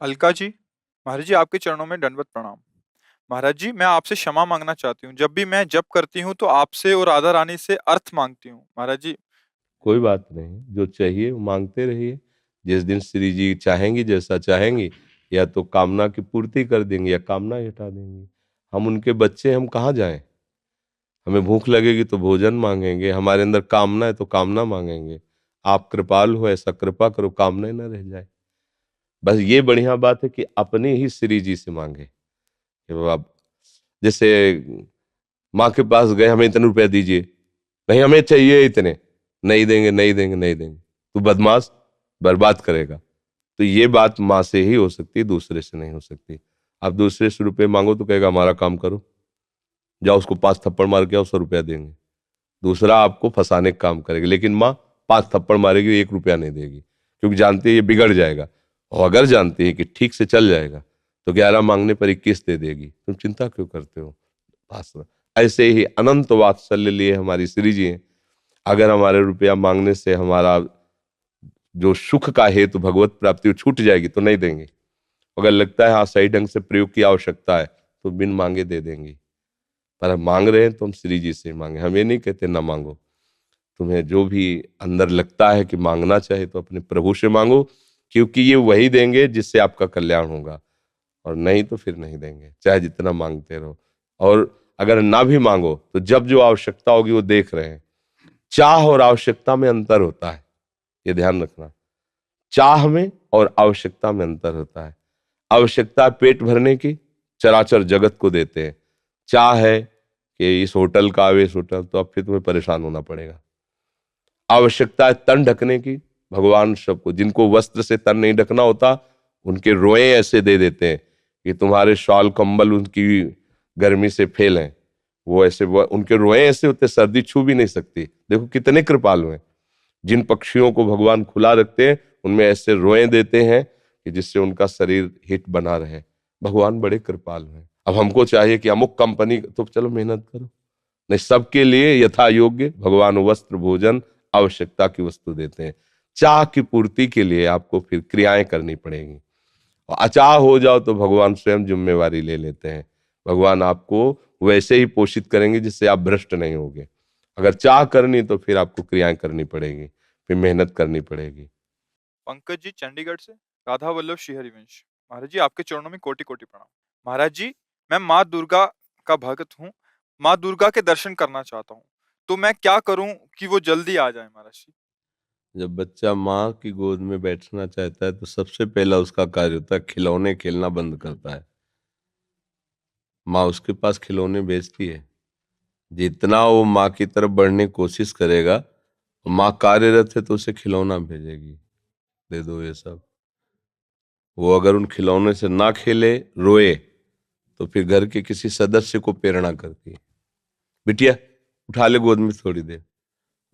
अलका जी, महाराज जी आपके चरणों में दंडवत प्रणाम। महाराज जी, मैं आपसे क्षमा मांगना चाहती हूँ। जब भी मैं जप करती हूँ तो आपसे और राधा रानी से अर्थ मांगती हूँ। महाराज जी, कोई बात नहीं, जो चाहिए वो मांगते रहिए। जिस दिन श्री जी चाहेंगी, जैसा चाहेंगी, या तो कामना की पूर्ति कर देंगे या कामना ही हटा देंगे। हम उनके बच्चे, हम कहाँ जाएं? हमें भूख लगेगी तो भोजन मांगेंगे, हमारे अंदर कामना है तो कामना मांगेंगे। आप कृपाल हो, ऐसा कृपा करो कामना ही ना रह जाए। बस ये बढ़िया बात है कि अपने ही श्री जी से मांगे कि वो आप, जैसे माँ के पास गए, हमें इतने रुपया दीजिए, नहीं हमें चाहिए इतने, नहीं देंगे नहीं देंगे नहीं देंगे, तू बदमाश, बर्बाद करेगा। तो ये बात माँ से ही हो सकती है, दूसरे से नहीं हो सकती। आप दूसरे से रुपये मांगो तो कहेगा हमारा काम करो, जाओ उसको 5 थप्पड़ मार के आओ, 100 रुपया देंगे। दूसरा आपको फंसाने का काम करेगी, लेकिन माँ 5 थप्पड़ मारेगी, 1 रुपया नहीं देगी, क्योंकि जानती है ये बिगड़ जाएगा। और अगर जानती है कि ठीक से चल जाएगा तो 11 मांगने पर 21 दे देगी। तुम चिंता क्यों करते हो? बस ऐसे ही अनंत वात्सल्य लिए हमारी श्री जी हैं। अगर हमारे रुपया मांगने से हमारा जो सुख का हेतु भगवत प्राप्ति छूट जाएगी तो नहीं देंगे। अगर लगता है हाँ सही ढंग से प्रयोग की आवश्यकता है तो बिन मांगे दे देंगे। पर हम मांग रहे हैं तो हम श्री जी से मांगे, हम ये नहीं कहते ना मांगो। तुम्हें जो भी अंदर लगता है कि मांगना चाहे तो अपने प्रभु से मांगो, क्योंकि ये वही देंगे जिससे आपका कल्याण होगा। और नहीं तो फिर नहीं देंगे, चाहे जितना मांगते रहो। और अगर ना भी मांगो तो जब जो आवश्यकता होगी वो देख रहे हैं। चाह और आवश्यकता में अंतर होता है, ये ध्यान रखना। चाह में और आवश्यकता में अंतर होता है। आवश्यकता पेट भरने की, चराचर जगत को देते हैं। चाह है कि इस होटल का आवे, इस होटल, तो अब फिर तुम्हें परेशान होना पड़ेगा। आवश्यकता है तन ढकने की, भगवान सबको, जिनको वस्त्र से तन नहीं ढकना होता उनके रोए ऐसे दे देते हैं कि तुम्हारे शॉल कंबल उनकी गर्मी से फेल हैं। वो ऐसे उनके रोए ऐसे होते, सर्दी छू भी नहीं सकती। देखो कितने कृपालु हैं। जिन पक्षियों को भगवान खुला रखते हैं उनमें ऐसे रोए देते हैं कि जिससे उनका शरीर हिट बना रहे। भगवान बड़े कृपालु हैं। अब हमको चाहिए कि अमुक कंपनी, तो चलो मेहनत करो। नहीं, सबके लिए यथा योग्य भगवान वस्त्र भोजन आवश्यकता की वस्तु देते हैं। चाह की पूर्ति के लिए आपको फिर क्रियाएं करनी पड़ेंगी। और अचाह हो जाओ तो भगवान स्वयं जिम्मेवारी ले लेते हैं। भगवान आपको वैसे ही पोषित करेंगे जिससे आप भ्रष्ट नहीं होगे। अगर चाह करनी तो फिर आपको क्रियाएं करनी पड़ेगी, फिर मेहनत करनी पड़ेगी। पंकज जी चंडीगढ़ से, राधा वल्लभ श्री हरिवंश। महाराज जी आपके चरणों में कोटि कोटि प्रणाम। महाराज जी, मैं माँ दुर्गा का भक्त हूँ। माँ दुर्गा के दर्शन करना चाहता हूँ, तो मैं क्या करूँ कि वो जल्दी आ जाए? महाराज जी, जब बच्चा माँ की गोद में बैठना चाहता है तो सबसे पहला उसका कार्य होता है खिलौने खेलना बंद करता है। माँ उसके पास खिलौने भेजती है। जितना वो माँ की तरफ बढ़ने की कोशिश करेगा, माँ कार्यरत है तो उसे खिलौना भेजेगी, दे दो ये सब। वो अगर उन खिलौने से ना खेले, रोए, तो फिर घर के किसी सदस्य को प्रेरणा करती है, बिटिया उठा ले गोद में थोड़ी देर।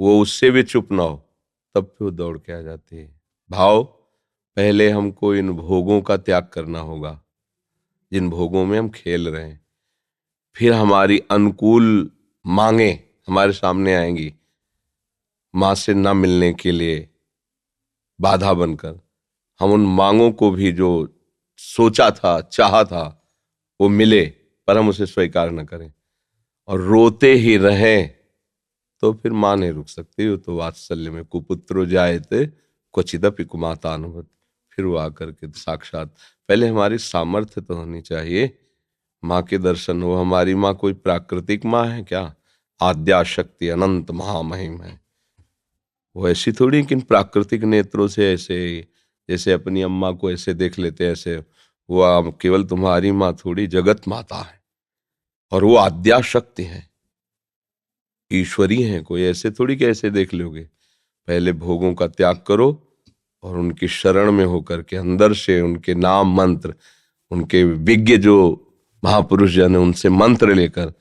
वो उससे भी चुप ना हो तब फिर वो दौड़ के आ जाती है। भाव, पहले हमको इन भोगों का त्याग करना होगा जिन भोगों में हम खेल रहे हैं। फिर हमारी अनुकूल मांगे हमारे सामने आएंगी, माँ से ना मिलने के लिए बाधा बनकर। हम उन मांगों को भी जो सोचा था, चाहा था, वो मिले, पर हम उसे स्वीकार न करें और रोते ही रहें, तो फिर मां नहीं रुक सकती। वो तो वात्सल्य में कुपुत्रो जायते क्वचिदपि कुमाता अनुभव। फिर वो आकर के साक्षात, पहले हमारी सामर्थ्य तो होनी चाहिए माँ के दर्शन हो। हमारी माँ कोई प्राकृतिक माँ है क्या? आद्या शक्ति अनंत महामहिम है। वो ऐसी थोड़ी कि इन प्राकृतिक नेत्रों से ऐसे, जैसे अपनी अम्मा को ऐसे देख लेते हैं ऐसे। वो केवल तुम्हारी माँ थोड़ी, जगत माता है। और वो आद्या शक्ति है, ईश्वरी है। कोई ऐसे थोड़ी कि ऐसे देख लोगे। पहले भोगों का त्याग करो और उनकी शरण में होकर के अंदर से उनके नाम मंत्र, उनके विज्ञ जो महापुरुष जन है उनसे मंत्र लेकर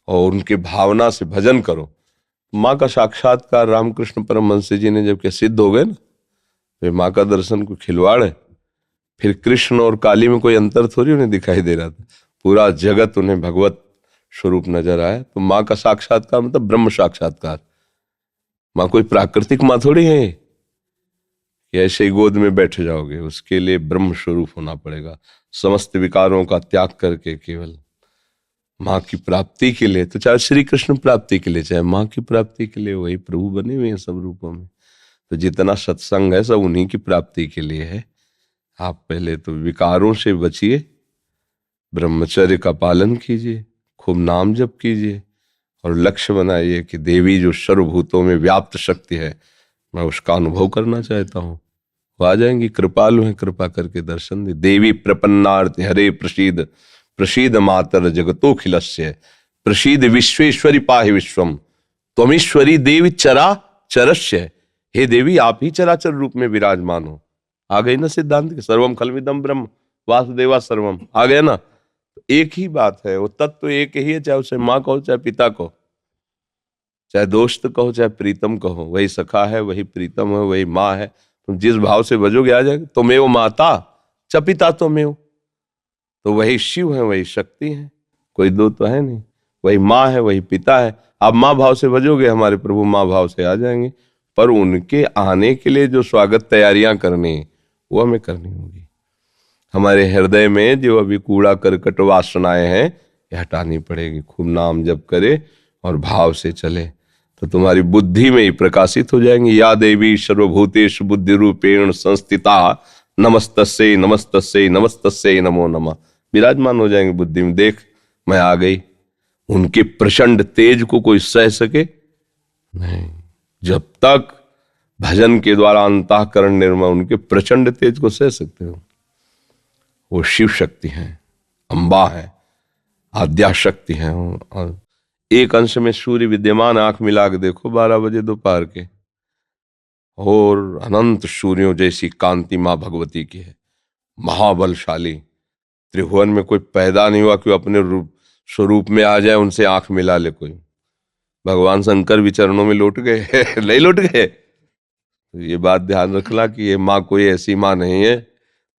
और उनके भावना से भजन करो। माँ का साक्षात्कार रामकृष्ण परमहंस जी ने जब के सिद्ध हो गए ना, फिर माँ का दर्शन कोई खिलवाड़ है? फिर कृष्ण और काली में कोई अंतर थोड़ी उन्हें दिखाई दे रहा था। पूरा जगत उन्हें भगवत स्वरूप नजर आया। तो माँ का साक्षात्कार मतलब ब्रह्म साक्षात्कार। माँ कोई प्राकृतिक माँ थोड़ी है कि ऐसे ही गोद में बैठ जाओगे। उसके लिए ब्रह्म स्वरूप होना पड़ेगा, समस्त विकारों का त्याग करके केवल माँ की प्राप्ति के लिए। तो चाहे श्री कृष्ण प्राप्ति के लिए, चाहे माँ की प्राप्ति के लिए, वही प्रभु बने हुए हैं सब रूपों में। तो जितना सत्संग है सब उन्हीं की प्राप्ति के लिए है। आप पहले तो विकारों से बचिए, ब्रह्मचर्य का पालन कीजिए, खूब नाम जप कीजिए और लक्ष्य बनाइए कि देवी जो सर्वभूतों में व्याप्त शक्ति है, मैं उसका अनुभव करना चाहता हूँ। वो आ जाएंगी, कृपालु हैं, कृपा करके दर्शन दे। देवी प्रपन्नार्थ हरे प्रसीद, प्रसीद मातर जगतोखिलस्य, प्रसीद विश्वेश्वरी पाहि विश्वम, त्वमीश्वरी देवी चरा चरस्य। हे देवी, आप ही चराचर रूप में विराजमान हो। आ गई ना सिद्धांत के सर्वम खलविदम ब्रह्म वासुदेवा सर्वम, आ गया ना। एक ही बात है, वो तत्व तो एक ही है, चाहे उसे माँ कहो चाहे पिता कहो, चाहे दोस्त कहो चाहे प्रीतम कहो। वही सखा है, वही प्रीतम है, वही माँ है। तुम जिस भाव से बजोगे आ जाएगा। तुम्हें वो माता च पिता तुम्हें, तो वही शिव है, वही शक्ति है, कोई दो तो है नहीं। वही माँ है, वही पिता है। आप माँ भाव से बजोगे, हमारे प्रभु माँ भाव से आ जाएंगे। पर उनके आने के लिए जो स्वागत तैयारियां करनी, वो हमें करनी होगी। हमारे हृदय में जो अभी कूड़ा करकट वासनाएं हैं, ये हटानी पड़ेगी। खूब नाम जप करे और भाव से चले, तो तुम्हारी बुद्धि में ही प्रकाशित हो जाएंगी। या देवी सर्वभूतेषु बुद्धि रूपेण संस्थिता नमस्तस्यै नमस्तस्यै नमस्तस्यै नमो नमः। विराजमान हो जाएंगे बुद्धि में। देख मैं आ गई। उनके प्रचंड तेज को कोई सह सके नहीं। जब तक भजन के द्वारा अंतःकरण निर्मल, उनके प्रचंड तेज को सह सकते हो। वो शिव शक्ति है, अंबा है, आद्या शक्ति है। और एक अंश में सूर्य विद्यमान, आंख मिला के देखो 12 बजे दोपहर के, और अनंत सूर्यों जैसी कांति मां भगवती की है, महाबलशाली। त्रिभुवन में कोई पैदा नहीं हुआ कि अपने रूप स्वरूप में आ जाए, उनसे आंख मिला ले कोई। भगवान शंकर भी चरणों में लौट गए नहीं लौट गए। तो ये बात ध्यान रखना कि ये माँ कोई ऐसी माँ नहीं है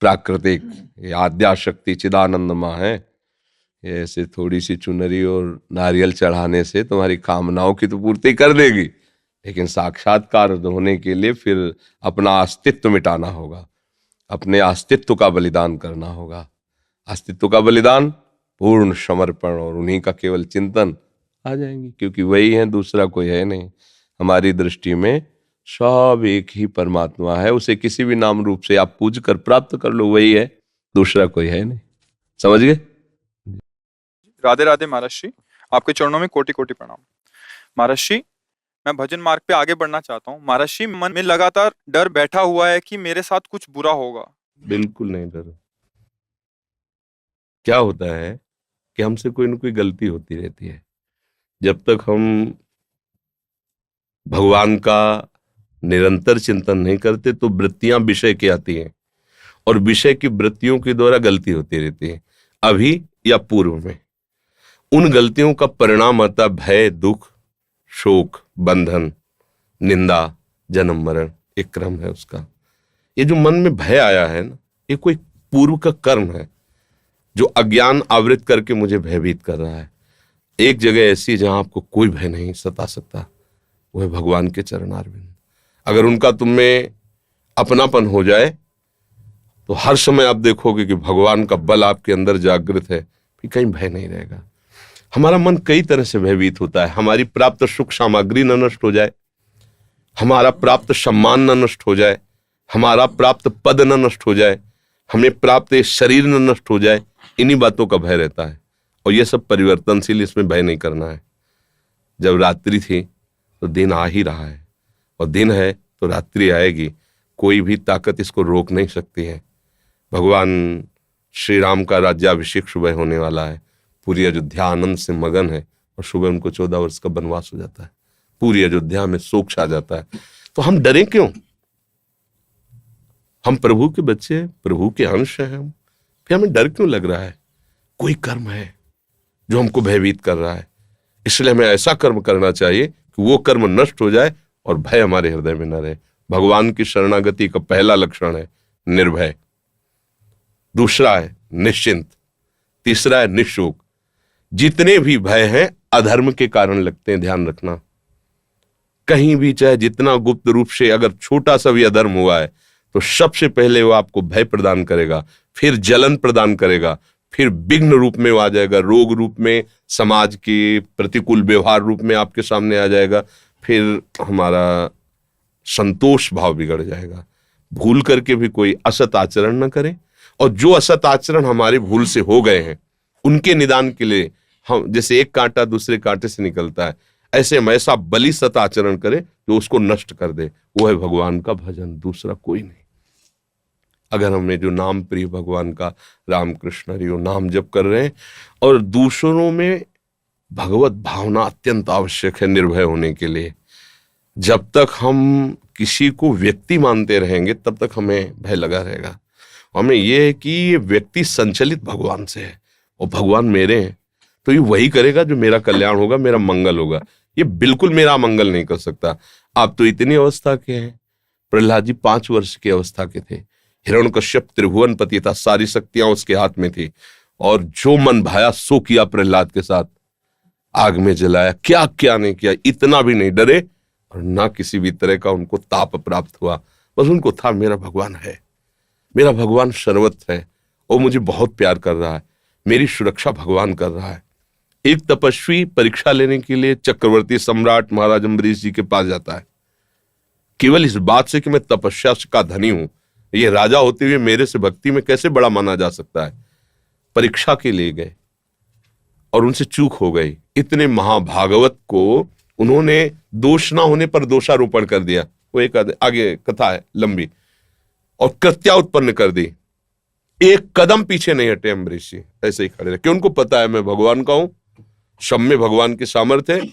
प्राकृतिक, ये आद्या शक्ति चिदानंद माँ है। ये ऐसे थोड़ी सी चुनरी और नारियल चढ़ाने से तुम्हारी कामनाओं की तो पूर्ति कर देगी, लेकिन साक्षात्कार होने के लिए फिर अपना अस्तित्व मिटाना होगा, अपने अस्तित्व का बलिदान करना होगा। अस्तित्व का बलिदान, पूर्ण समर्पण और उन्हीं का केवल चिंतन, आ जाएंगी। क्योंकि वही है, दूसरा कोई है नहीं। हमारी दृष्टि में सब एक ही परमात्मा है। उसे किसी भी नाम रूप से आप पूज कर प्राप्त कर लो, वही है, दूसरा कोई है नहीं। समझ गए? राधे राधे महाराज जी, आपके चरणों में कोटि कोटि प्रणाम। महाराज जी, मैं भजन मार्ग पे आगे बढ़ना चाहता हूँ। महाराज जी, मन में लगातार डर बैठा हुआ है कि मेरे साथ कुछ बुरा होगा। बिल्कुल नहीं डरो। क्या होता है कि हमसे कोई ना कोई गलती होती रहती है। जब तक हम भगवान का निरंतर चिंतन नहीं करते तो वृत्तियां विषय की आती हैं, और विषय की वृत्तियों के द्वारा गलती होती रहती है, अभी या पूर्व में। उन गलतियों का परिणाम आता भय, दुख, शोक, बंधन, निंदा, जन्म मरण। एक क्रम है उसका। ये जो मन में भय आया है ना, ये कोई पूर्व का कर्म है जो अज्ञान आवृत करके मुझे भयभीत कर रहा है। एक जगह ऐसी जहां आपको कोई भय नहीं सता सकता, वो है भगवान के चरणारविंद। अगर उनका तुम में अपनापन हो जाए तो हर समय आप देखोगे कि भगवान का बल आपके अंदर जागृत है, फिर कहीं भय नहीं रहेगा। हमारा मन कई तरह से भयभीत होता है। हमारी प्राप्त सुख सामग्री न नष्ट हो जाए, हमारा प्राप्त सम्मान न नष्ट हो जाए, हमारा प्राप्त पद न नष्ट हो जाए, हमें प्राप्त शरीर न नष्ट हो जाए, इन्हीं बातों का भय रहता है। और ये सब परिवर्तनशील, इसमें भय नहीं करना है। जब रात्रि थी तो दिन आ ही रहा है, और दिन है तो रात्रि आएगी। कोई भी ताकत इसको रोक नहीं सकती है। भगवान श्री राम का राज्याभिषेक सुबह होने वाला है। पूरी अयोध्या आनंद से मगन है, और सुबह उनको 14 वर्ष का वनवास हो जाता है। पूरी अयोध्या में शोक छा जाता है। तो हम डरे क्यों? हम प्रभु के बच्चे हैं, प्रभु के अंश हैं हम, फिर हमें डर क्यों लग रहा है? कोई कर्म है जो हमको भयभीत कर रहा है, इसलिए हमें ऐसा कर्म करना चाहिए कि वो कर्म नष्ट हो जाए और भय हमारे हृदय में न रहे। भगवान की शरणागति का पहला लक्षण है निर्भय, दूसरा है निश्चिंत, तीसरा है निशोक। जितने भी भय हैं अधर्म के कारण लगते हैं, ध्यान रखना। कहीं भी चाहे जितना गुप्त रूप से अगर छोटा सा भी अधर्म हुआ है तो सबसे पहले वो आपको भय प्रदान करेगा, फिर जलन प्रदान करेगा, फिर विघ्न रूप में वो आ जाएगा, रोग रूप में, समाज के प्रतिकूल व्यवहार रूप में आपके सामने आ जाएगा, फिर हमारा संतोष भाव बिगड़ जाएगा। भूल करके भी कोई असत आचरण न करे, और जो असत आचरण हमारे भूल से हो गए हैं उनके निदान के लिए हम, जैसे एक कांटा दूसरे कांटे से निकलता है, ऐसे हम ऐसा बलि सत आचरण करें जो उसको नष्ट कर दे। वो है भगवान का भजन, दूसरा कोई नहीं। अगर हमें जो नाम प्रिय भगवान का, राम कृष्ण हरि ओम नाम जप कर रहे हैं, और दूसरों में भगवत भावना अत्यंत आवश्यक है निर्भय होने के लिए। जब तक हम किसी को व्यक्ति मानते रहेंगे तब तक हमें भय लगा रहेगा। हमें यह है कि ये व्यक्ति संचलित भगवान से है और भगवान मेरे हैं, तो ये वही करेगा जो मेरा कल्याण होगा, मेरा मंगल होगा। ये बिल्कुल मेरा मंगल नहीं कर सकता। आप तो इतनी अवस्था के हैं, प्रहलाद जी 5 वर्ष की अवस्था के थे, हिरण्यकश्यप त्रिभुवन पति था, सारी शक्तियां उसके हाथ में थी, और जो मन भाया सो किया प्रहलाद के साथ, आग में जलाया, क्या क्या नहीं किया, इतना भी नहीं डरे और ना किसी भी तरह का उनको ताप प्राप्त हुआ। बस उनको था मेरा भगवान है, मेरा भगवान सर्वत्र है, वो मुझे बहुत प्यार कर रहा है, मेरी सुरक्षा भगवान कर रहा है। एक तपस्वी परीक्षा लेने के लिए चक्रवर्ती सम्राट महाराज अम्बरीश जी के पास जाता है, केवल इस बात से कि मैं तपस्या का धनी हूं, ये राजा होते हुए मेरे से भक्ति में कैसे बड़ा माना जा सकता है। परीक्षा के लिए गए और उनसे चूक हो गई। इतने महाभागवत को उन्होंने दोष ना होने पर दोषारोपण कर दिया, वो एक आगे कथा है लंबी, और कृत्या उत्पन्न कर दी। एक कदम पीछे नहीं हटे अम्बरीश जी, ऐसे ही खड़े रहे, क्यों उनको पता है मैं भगवान का हूं, सब में भगवान की सामर्थ्य है।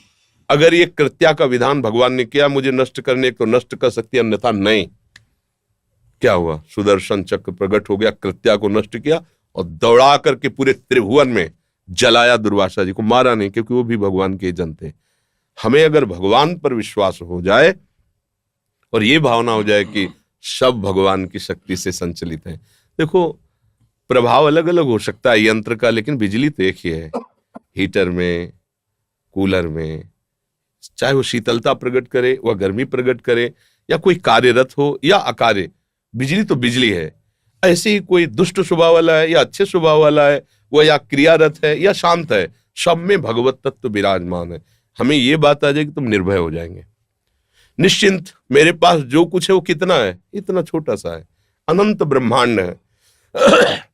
अगर ये कृत्या का विधान भगवान ने किया मुझे नष्ट करने को, नष्ट कर सकती, अन्यथा नहीं। क्या हुआ, सुदर्शन चक्र प्रकट हो गया, कृत्या को नष्ट किया और दौड़ा करके पूरे त्रिभुवन में जलाया। दुर्वासा जी को मारा नहीं, क्योंकि वो भी भगवान के जन थे। हमें अगर भगवान पर विश्वास हो जाए और ये भावना हो जाए कि सब भगवान की शक्ति से संचलित है। देखो, प्रभाव अलग अलग हो सकता है यंत्र का, लेकिन बिजली तो एक ही है। हीटर में, कूलर में, चाहे वो शीतलता प्रकट करे, वह गर्मी प्रकट करे, या कोई कार्यरत हो या अकार्य, बिजली तो बिजली है। ऐसे ही कोई दुष्ट स्वभाव वाला है या अच्छे स्वभाव वाला है, वह या क्रियारत है या शांत है, सब में भगवत तत्व विराजमान है। हमें ये बात आ जाए कि तुम निर्भय हो जाएंगे, निश्चिंत। मेरे पास जो कुछ है वो कितना है, इतना छोटा सा है, अनंत ब्रह्मांड है।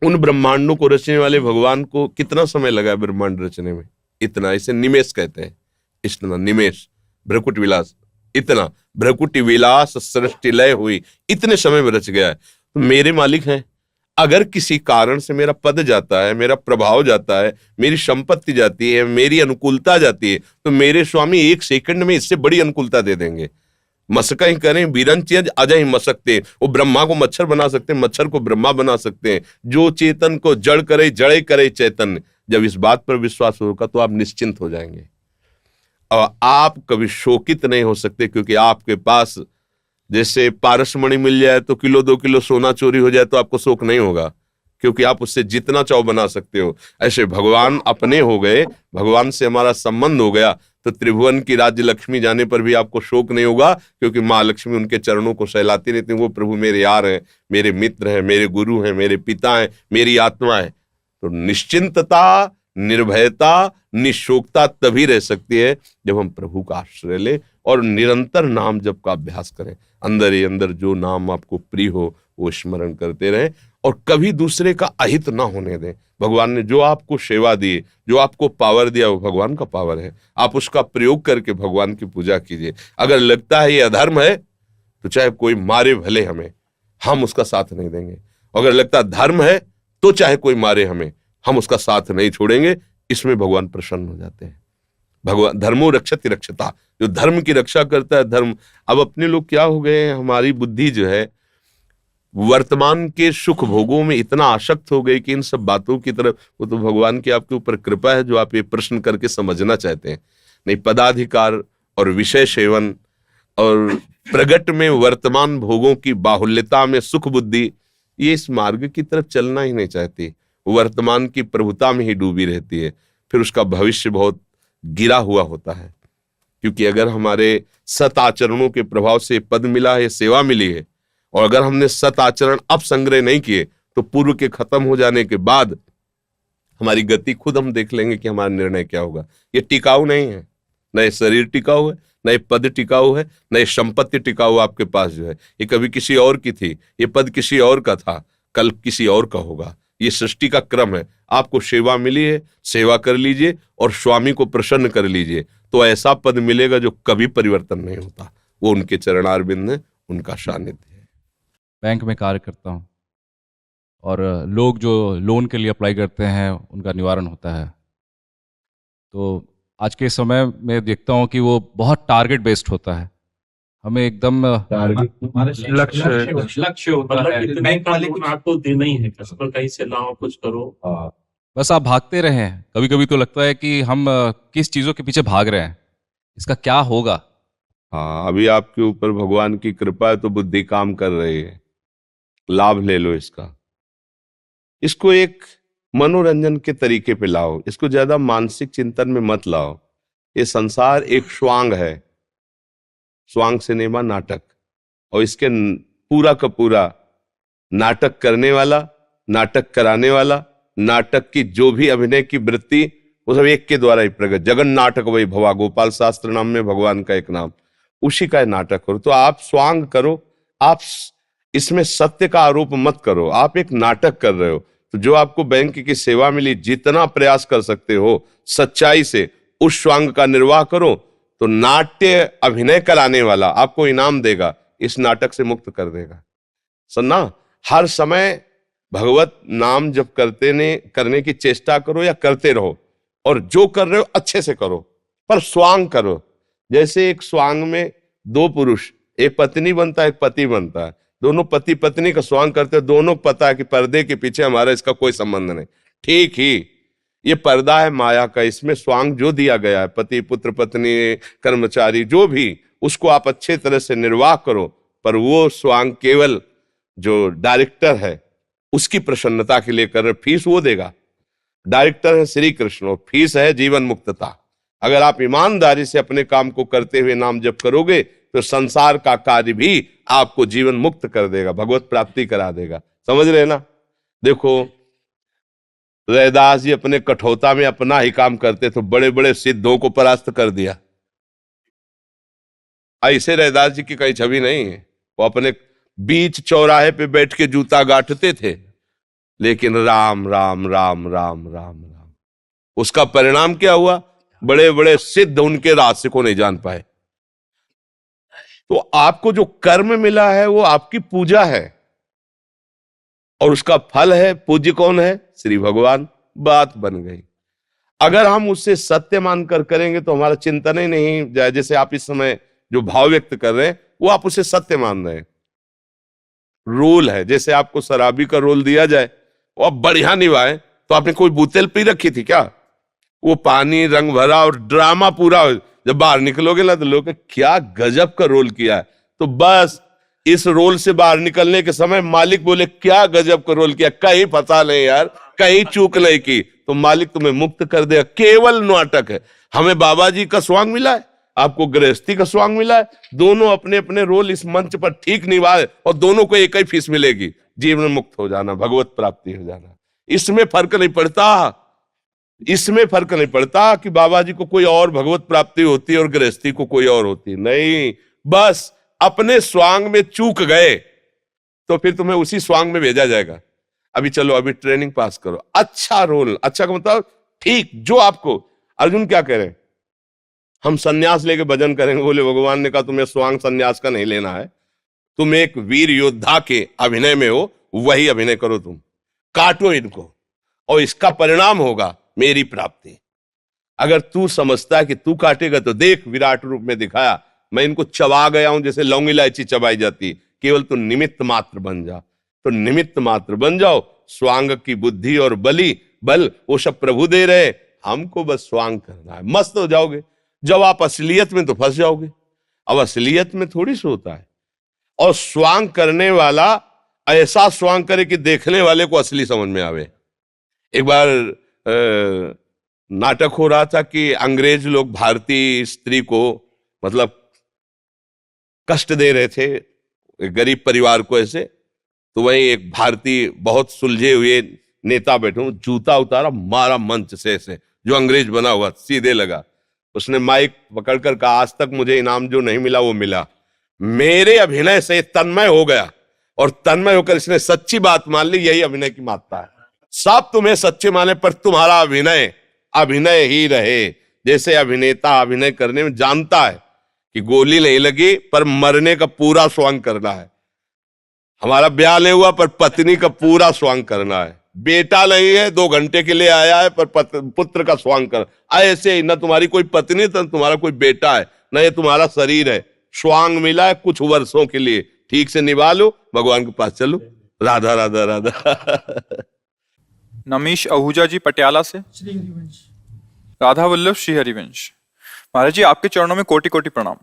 उन ब्रह्मांडों को रचने वाले भगवान को कितना समय लगा है ब्रह्मांड रचने में, इतना। इसे निमेष कहते हैं, इतना निमेष, भ्रकुट विलास, इतना भ्रकुटी विलास सृष्टि लय हुई, इतने समय में रच गया है। तो मेरे मालिक हैं। अगर किसी कारण से मेरा पद जाता है, मेरा प्रभाव जाता है, मेरी संपत्ति जाती है, मेरी अनुकूलता जाती है, तो मेरे स्वामी 1 सेकंड में इससे बड़ी अनुकूलता दे देंगे। मसका ही करें, बीरन चीज अजय ही मसकते। वो ब्रह्मा को मच्छर बना सकते हैं, मच्छर को ब्रह्मा बना सकते हैं। जो चेतन को जड़ करे, जड़े करे चैतन्य। जब इस बात पर विश्वास होगा तो आप निश्चिंत हो जाएंगे और आप कभी शोकित नहीं हो सकते, क्योंकि आपके पास जैसे पारसमणि मिल जाए तो किलो 2 किलो सोना चोरी हो जाए तो आपको शोक नहीं होगा, क्योंकि आप उससे जितना चाहो बना सकते हो। ऐसे भगवान अपने हो गए, भगवान से हमारा संबंध हो गया, तो त्रिभुवन की राज्य लक्ष्मी जाने पर भी आपको शोक नहीं होगा, क्योंकि माँ लक्ष्मी उनके चरणों को सहलाती रहती है। वो प्रभु मेरे यार हैं, मेरे मित्र हैं, मेरे गुरु हैं, मेरे पिता हैं, मेरी आत्मा है। तो निश्चिंतता, निर्भयता, निशोकता तभी रह सकती है जब हम प्रभु का आश्रय लें और निरंतर नाम जप का अभ्यास करें। अंदर ही अंदर जो नाम आपको प्रिय हो वो स्मरण करते रहें और कभी दूसरे का अहित ना होने दें। भगवान ने जो आपको सेवा दी, जो आपको पावर दिया, वो भगवान का पावर है। आप उसका प्रयोग करके भगवान की पूजा कीजिए। अगर लगता है ये अधर्म है तो चाहे कोई मारे भले हमें, हम उसका साथ नहीं देंगे। अगर लगता है धर्म है तो चाहे कोई मारे हमें, हम उसका साथ नहीं छोड़ेंगे। इसमें भगवान प्रसन्न हो जाते हैं। भगवान धर्मो रक्षति रक्षता, जो धर्म की रक्षा करता है धर्म। अब अपने लोग क्या हो गए हैं, हमारी बुद्धि जो है वर्तमान के सुख भोगों में इतना आसक्त हो गई कि इन सब बातों की तरफ, वो तो भगवान की आपके ऊपर कृपा है जो आप ये प्रश्न करके समझना चाहते हैं। नहीं, पदाधिकार और विषय सेवन और प्रगट में वर्तमान भोगों की बाहुल्यता में सुख बुद्धि, ये इस मार्ग की तरफ चलना ही नहीं चाहती। वर्तमान की प्रभुता में ही डूबी रहती है, फिर उसका भविष्य बहुत गिरा हुआ होता है। क्योंकि अगर हमारे सत आचरणों के प्रभाव से पद मिला है, सेवा मिली है, और अगर हमने सत आचरण अब संग्रह नहीं किए तो पूर्व के खत्म हो जाने के बाद हमारी गति खुद हम देख लेंगे कि हमारा निर्णय क्या होगा। ये टिकाऊ नहीं है, न ये शरीर टिकाऊ है, न ये पद टिकाऊ है, न ये संपत्ति टिकाऊ आपके पास जो है। ये कभी किसी और की थी, ये पद किसी और का था, कल किसी और का होगा। ये सृष्टि का क्रम है। आपको सेवा मिली है, सेवा कर लीजिए और स्वामी को प्रसन्न कर लीजिए, तो ऐसा पद मिलेगा जो कभी परिवर्तन नहीं होता। वो उनके चरणारविंद है, उनका सानिध्य है। बैंक में कार्य करता हूँ और लोग जो लोन के लिए अप्लाई करते हैं उनका निवारण होता है। तो आज के समय में देखता हूँ कि वो बहुत टारगेट बेस्ड होता है। हमें एकदम लक्ष्य होता है। बैंक वाले कुछ आपको देना ही है, कस्टमर कहीं से लाओ कुछ करो, बस आप भागते रहें। कभी कभी तो लगता है कि हम किस चीज़ों के पीछे भाग रहे हैं, इसका क्या होगा। हाँ, अभी आपके ऊपर भगवान की कृपा है तो बुद्धि काम कर रही है, लाभ ले लो इसका। इसको एक मनोरंजन के तरीके पे लाओ, इसको ज्यादा मानसिक चिंतन में मत लाओ। ये संसार एक स्वांग है, स्वांग सिनेमा नाटक, और इसके पूरा का पूरा नाटक करने वाला, नाटक कराने वाला, नाटक की जो भी अभिनय की वृत्ति, वो सब एक के द्वारा ही प्रकट। जगन नाटक वही भवा, गोपाल शास्त्र नाम में भगवान का एक नाम, उसी का नाटक करो। तो आप स्वांग करो, आप इसमें सत्य का आरोप मत करो, आप एक नाटक कर रहे हो। तो जो आपको बैंक की सेवा मिली, जितना प्रयास कर सकते हो सच्चाई से उस स्वांग का निर्वाह करो, तो नाट्य अभिनय कराने वाला आपको इनाम देगा, इस नाटक से मुक्त कर देगा। सुनना, हर समय भगवत नाम जब करने की चेष्टा करो या करते रहो, और जो कर रहे हो अच्छे से करो, पर स्वांग करो। जैसे एक स्वांग में दो पुरुष, एक पत्नी बनता है, एक पति बनता है, दोनों पति पत्नी का स्वांग करते हैं, दोनों को पता है कि पर्दे के पीछे हमारा इसका कोई संबंध नहीं। ठीक ही ये पर्दा है माया का, इसमें स्वांग जो दिया गया है, पति पुत्र पत्नी कर्मचारी जो भी, उसको आप अच्छे तरह से निर्वाह करो। पर वो स्वांग केवल जो डायरेक्टर है उसकी प्रसन्नता के लिए कर रहे, फीस वो देगा। डायरेक्टर है श्री कृष्ण, फीस है जीवन मुक्तता। अगर आप ईमानदारी से अपने काम को करते हुए नाम जप करोगे तो संसार का कार्य भी आपको जीवन मुक्त कर देगा, भगवत प्राप्ति करा देगा। समझ रहे ना? देखो, रैदास जी अपने कठोता में अपना ही काम करते तो बड़े बड़े सिद्धों को परास्त कर दिया। ऐसे रैदास जी की कहीं छवि नहीं है। वो अपने बीच चौराहे पे बैठ के जूता गांठते थे, लेकिन राम राम राम राम राम राम, उसका परिणाम क्या हुआ? बड़े बड़े सिद्ध उनके रहस्य को नहीं जान पाए। तो आपको जो कर्म मिला है वो आपकी पूजा है, और उसका फल है, पूज्य कौन है? श्री भगवान। बात बन गई। अगर हम उससे सत्य मानकर करेंगे तो हमारा चिंतन ही नहीं जाए। जैसे आप इस समय जो भाव व्यक्त कर रहे हैं वो आप उसे सत्य मान रहे हैं। रोल है, जैसे आपको शराबी का रोल दिया जाए, वो आप बढ़िया निभाए, तो आपने कोई बोतल पी रखी थी क्या? वो पानी रंग भरा और ड्रामा पूरा, जब बाहर निकलोगे ना तो लोग क्या गजब का रोल किया है। तो बस इस रोल से बाहर निकलने के समय मालिक बोले क्या गजब का रोल किया, कहीं पता नहीं यार, कहीं चूक नहीं की, तो मालिक तुम्हें मुक्त कर देगा। केवल नाटक है। हमें बाबा जी का स्वांग मिला है, आपको गृहस्थी का स्वांग मिला है, दोनों अपने अपने रोल इस मंच पर ठीक निभाए और दोनों को एक ही फीस मिलेगी, जीवन मुक्त हो जाना, भगवत प्राप्ति हो जाना। इसमें फर्क नहीं पड़ता, इसमें फर्क नहीं पड़ता कि बाबा जी को कोई और भगवत प्राप्ति होती है और गृहस्थी को कोई और होती नहीं। बस अपने स्वांग में चूक गए तो फिर तुम्हें उसी स्वांग में भेजा जाएगा। अभी चलो, अभी ट्रेनिंग पास करो, अच्छा रोल, अच्छा का मतलब ठीक जो आपको। अर्जुन क्या कह रहे हैं? हम सन्यास लेके भजन करेंगे। बोले भगवान ने कहा तुम्हें स्वांग सन्यास का नहीं लेना है, तुम एक वीर योद्धा के अभिनय में हो, वही अभिनय करो, तुम काटो इनको और इसका परिणाम होगा मेरी प्राप्ति। अगर तू समझता है कि तू काटेगा तो देख, विराट रूप में दिखाया, मैं इनको चबा गया हूं जैसे लौंग इलायची चबाई जाती। केवल तू निमित्त मात्र बन जा। तो निमित्त मात्र बन जाओ, स्वांग की बुद्धि और बल वो सब प्रभु दे रहे, हमको बस स्वांग करना है, मस्त हो जाओगे। जब आप असलियत में तो फंस जाओगे। अब असलियत में थोड़ी सी होता है। और स्वांग करने वाला ऐसा स्वांग करे कि देखने वाले को असली समझ में आवे। एक बार नाटक हो रहा था कि अंग्रेज लोग भारतीय स्त्री को मतलब कष्ट दे रहे थे, एक गरीब परिवार को ऐसे, तो वही एक भारतीय बहुत सुलझे हुए नेता बैठे, जूता उतारा, मारा मंच से ऐसे, जो अंग्रेज बना हुआ सीधे लगा। उसने माइक पकड़कर कहा, आज तक मुझे इनाम जो नहीं मिला वो मिला। मेरे अभिनय से तन्मय हो गया और तन्मय होकर इसने सच्ची बात मान ली। यही अभिनय की महत्ता है। सब तुम्हें सच्चे माने पर तुम्हारा अभिनय अभिनय ही रहे। जैसे अभिनेता अभिनय करने में जानता है कि गोली नहीं लगी पर मरने का पूरा स्वांग करना है। हमारा ब्याह नहीं हुआ पर पत्नी का पूरा स्वांग करना है। बेटा नहीं है, 2 घंटे के लिए आया है पर पुत्र का स्वांग कर। ऐसे ही, न तुम्हारी कोई पत्नी न तुम्हारा कोई बेटा है, न ये तुम्हारा शरीर है। स्वांग मिला है कुछ वर्षों के लिए, ठीक से निभा लो, भगवान के पास चलो। राधा राधा राधा। नमीश आहूजा जी पटियाला से। राधा वल्लभ श्री हरिवंश। महाराज जी आपके चरणों में कोटि कोटि प्रणाम।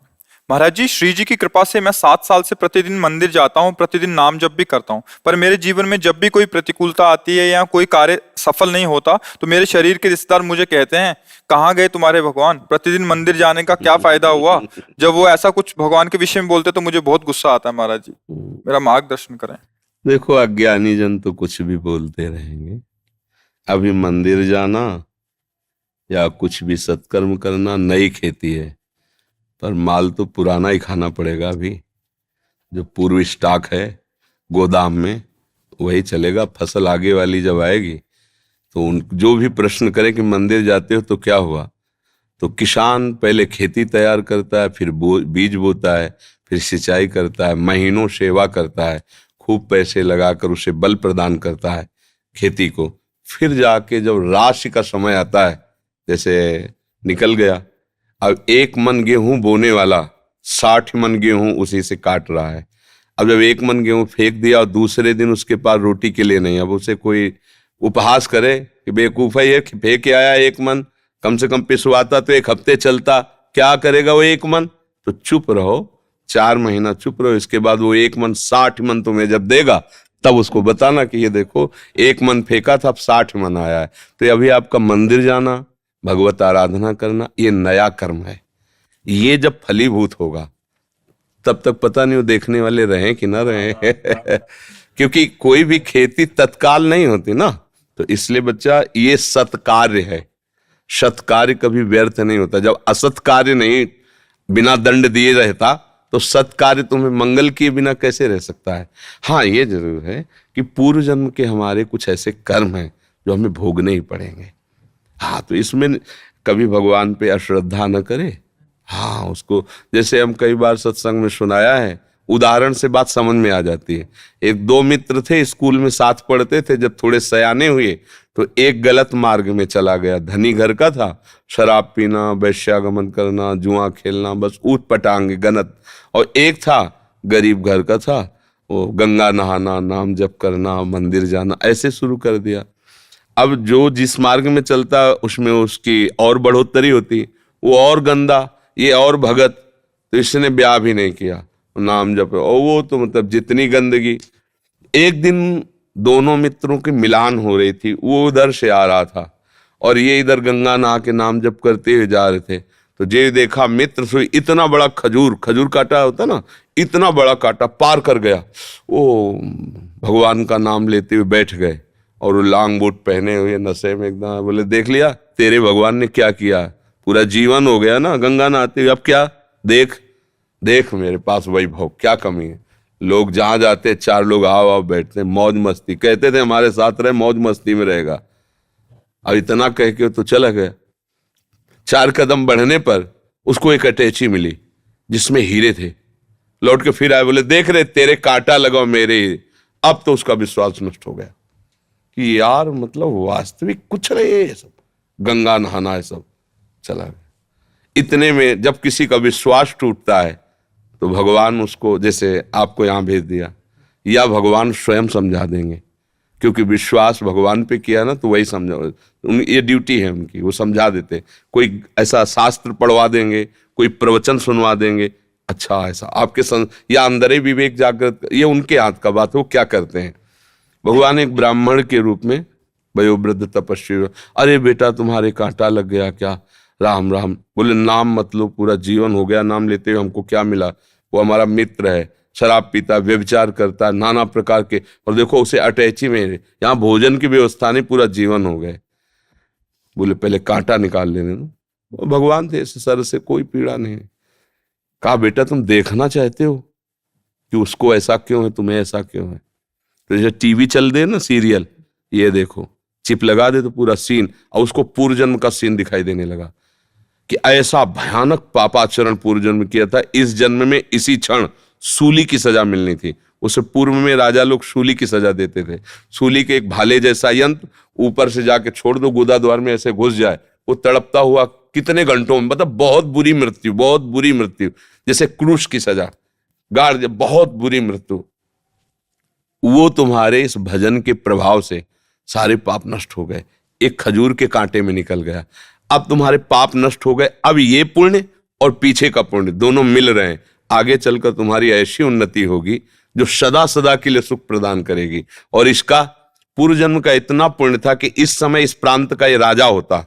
महाराज जी, श्री जी की कृपा से मैं 7 साल से प्रतिदिन मंदिर जाता हूँ, प्रतिदिन नाम जप भी करता हूँ, पर मेरे जीवन में जब भी कोई प्रतिकूलता आती है या कोई कार्य सफल नहीं होता तो मेरे शरीर के रिश्तेदार मुझे कहते हैं, कहाँ गए तुम्हारे भगवान, प्रतिदिन मंदिर जाने का क्या फायदा हुआ। जब वो ऐसा कुछ भगवान के विषय में बोलते तो मुझे बहुत गुस्सा आता है। महाराज जी मेरा मार्गदर्शन करें। देखो, अज्ञानी जन तो कुछ भी बोलते रहेंगे। अभी मंदिर जाना या कुछ भी सत्कर्म करना नई खेती है, पर माल तो पुराना ही खाना पड़ेगा। अभी जो पूर्व स्टॉक है गोदाम में वही चलेगा। फसल आगे वाली जब आएगी तो उन जो भी प्रश्न करे कि मंदिर जाते हो तो क्या हुआ, तो किसान पहले खेती तैयार करता है, फिर बीज बोता है, फिर सिंचाई करता है, महीनों सेवा करता है, खूब पैसे लगाकर उसे बल प्रदान करता है खेती को। फिर जाके जब राशि का समय आता है, जैसे निकल गया, अब 1 मन गेहूं बोने वाला 60 मन गेहूं उसी से काट रहा है। अब जब 1 मन गेहूं फेंक दिया और दूसरे दिन उसके पास रोटी के लिए नहीं, अब उसे कोई उपहास करे कि बेवकूफ है ये, फेंक के आया 1 मन, कम से कम पिसवाता तो 1 हफ्ते चलता, क्या करेगा वो 1 मन। तो चुप रहो, 4 महीना चुप रहो, इसके बाद वो 1 मन 60 मन तुम्हें जब देगा तब उसको बताना कि ये देखो 1 मन फेंका था, अब 60 मन आया है। तो अभी आपका मंदिर जाना, भगवत आराधना करना, ये नया कर्म है। ये जब फलीभूत होगा तब तक पता नहीं वो देखने वाले रहें कि ना रहें। क्योंकि कोई भी खेती तत्काल नहीं होती ना, तो इसलिए बच्चा ये सत्कार्य है। सत्कार्य कभी व्यर्थ नहीं होता। जब असत कार्य नहीं बिना दंड दिए रहता तो सत्कार्य तुम्हें मंगल किए बिना कैसे रह सकता है। हाँ, ये जरूर है कि पूर्व जन्म के हमारे कुछ ऐसे कर्म हैं जो हमें भोगने ही पड़ेंगे। हाँ, तो इसमें कभी भगवान पे अश्रद्धा न करे। हाँ, उसको जैसे हम कई बार सत्संग में सुनाया है, उदाहरण से बात समझ में आ जाती है। 1-2 मित्र थे, स्कूल में साथ पढ़ते थे। जब थोड़े सयाने हुए तो एक गलत मार्ग में चला गया। धनी घर का था, शराब पीना, वैश्यागमन करना, जुआ खेलना, बस ऊट पटांग गनत। और एक था गरीब घर का था, वो गंगा नहाना, नाम जप करना, मंदिर जाना, ऐसे शुरू कर दिया। अब जो जिस मार्ग में चलता उसमें उसकी और बढ़ोतरी होती, वो और गंदा, ये और भगत, तो इसने ब्याह भी नहीं किया, नाम जप। और वो तो मतलब जितनी गंदगी। एक दिन दोनों मित्रों की मिलान हो रही थी, वो उधर से आ रहा था और ये इधर गंगा नहा के नाम जप करते हुए जा रहे थे। तो जे देखा मित्र से इतना बड़ा खजूर काटा होता ना, इतना बड़ा काटा पार कर गया। वो भगवान का नाम लेते हुए बैठ गए और वो लॉन्ग बूट पहने हुए नशे में एकदम। बोले, देख लिया तेरे भगवान ने क्या किया, पूरा जीवन हो गया ना गंगा नहाते हुए, अब क्या, देख मेरे पास वैभव, क्या कमी है। लोग जहां जाते 4 लोग आओ बैठते, मौज मस्ती, कहते थे हमारे साथ रहे, मौज मस्ती में रहेगा। अब इतना कह के तो चला गया। 4 कदम बढ़ने पर उसको एक अटैची मिली जिसमें हीरे थे। लौट के फिर आए, बोले, देख रहे तेरे कांटा लगाओ मेरे। अब तो उसका विश्वास नष्ट हो गया कि यार मतलब वास्तविक कुछ नहीं है ये सब, गंगा नहाना है सब, चला गया। इतने में जब किसी का विश्वास टूटता है तो भगवान उसको, जैसे आपको यहां भेज दिया, या भगवान स्वयं समझा देंगे, क्योंकि विश्वास भगवान पे किया ना तो वही समझा, ये ड्यूटी है उनकी, वो समझा देते। कोई ऐसा शास्त्र पढ़वा देंगे, कोई प्रवचन सुनवा देंगे, अच्छा ऐसा आपके या अंदर ही विवेक जागृत, ये उनके हाथ का बात है, वो क्या करते हैं। भगवान एक ब्राह्मण के रूप में वयोवृद्ध तपस्वी, अरे बेटा तुम्हारे कांटा लग गया क्या, राम राम। बोले, नाम मत लो, पूरा जीवन हो गया नाम लेते हुए, हमको क्या मिला, वो हमारा मित्र है, शराब पीता, व्यभिचार करता, नाना प्रकार के, और देखो उसे अटैची में, यहाँ भोजन की व्यवस्था नहीं, पूरा जीवन हो गए। बोले पहले कांटा निकाल लेने दो। वो भगवान थे, इस सर से कोई पीड़ा नहीं। कहा बेटा तुम देखना चाहते हो कि उसको ऐसा क्यों है, तुम्हें ऐसा क्यों है? तो जैसे टीवी चल दे ना सीरियल, ये देखो चिप लगा दे तो पूरा सीन, और उसको पूर्व जन्म का सीन दिखाई देने लगा कि ऐसा भयानक पापाचरण पूर्व जन्म किया था, इस जन्म में इसी क्षण सूली की सजा मिलनी थी। उससे पूर्व में राजा लोग सूली की सजा देते थे। सूली के एक भाले जैसा यंत्र ऊपर से जाके छोड़ दो, गुदा द्वार में ऐसे घुस जाए, वो तड़पता हुआ कितने घंटों में, मतलब बहुत बुरी मृत्यु, बहुत बुरी मृत्यु, जैसे क्रूश की सजा, गाड़, बहुत बुरी मृत्यु। वो तुम्हारे इस भजन के प्रभाव से सारे पाप नष्ट हो गए, एक खजूर के कांटे में निकल गया। अब तुम्हारे पाप नष्ट हो गए, अब ये पुण्य और पीछे का पुण्य दोनों मिल रहे हैं। आगे चलकर तुम्हारी ऐसी उन्नति होगी जो सदा सदा के लिए सुख प्रदान करेगी। और इसका पूर्व जन्म का इतना पुण्य था कि इस समय इस प्रांत का ये राजा होता,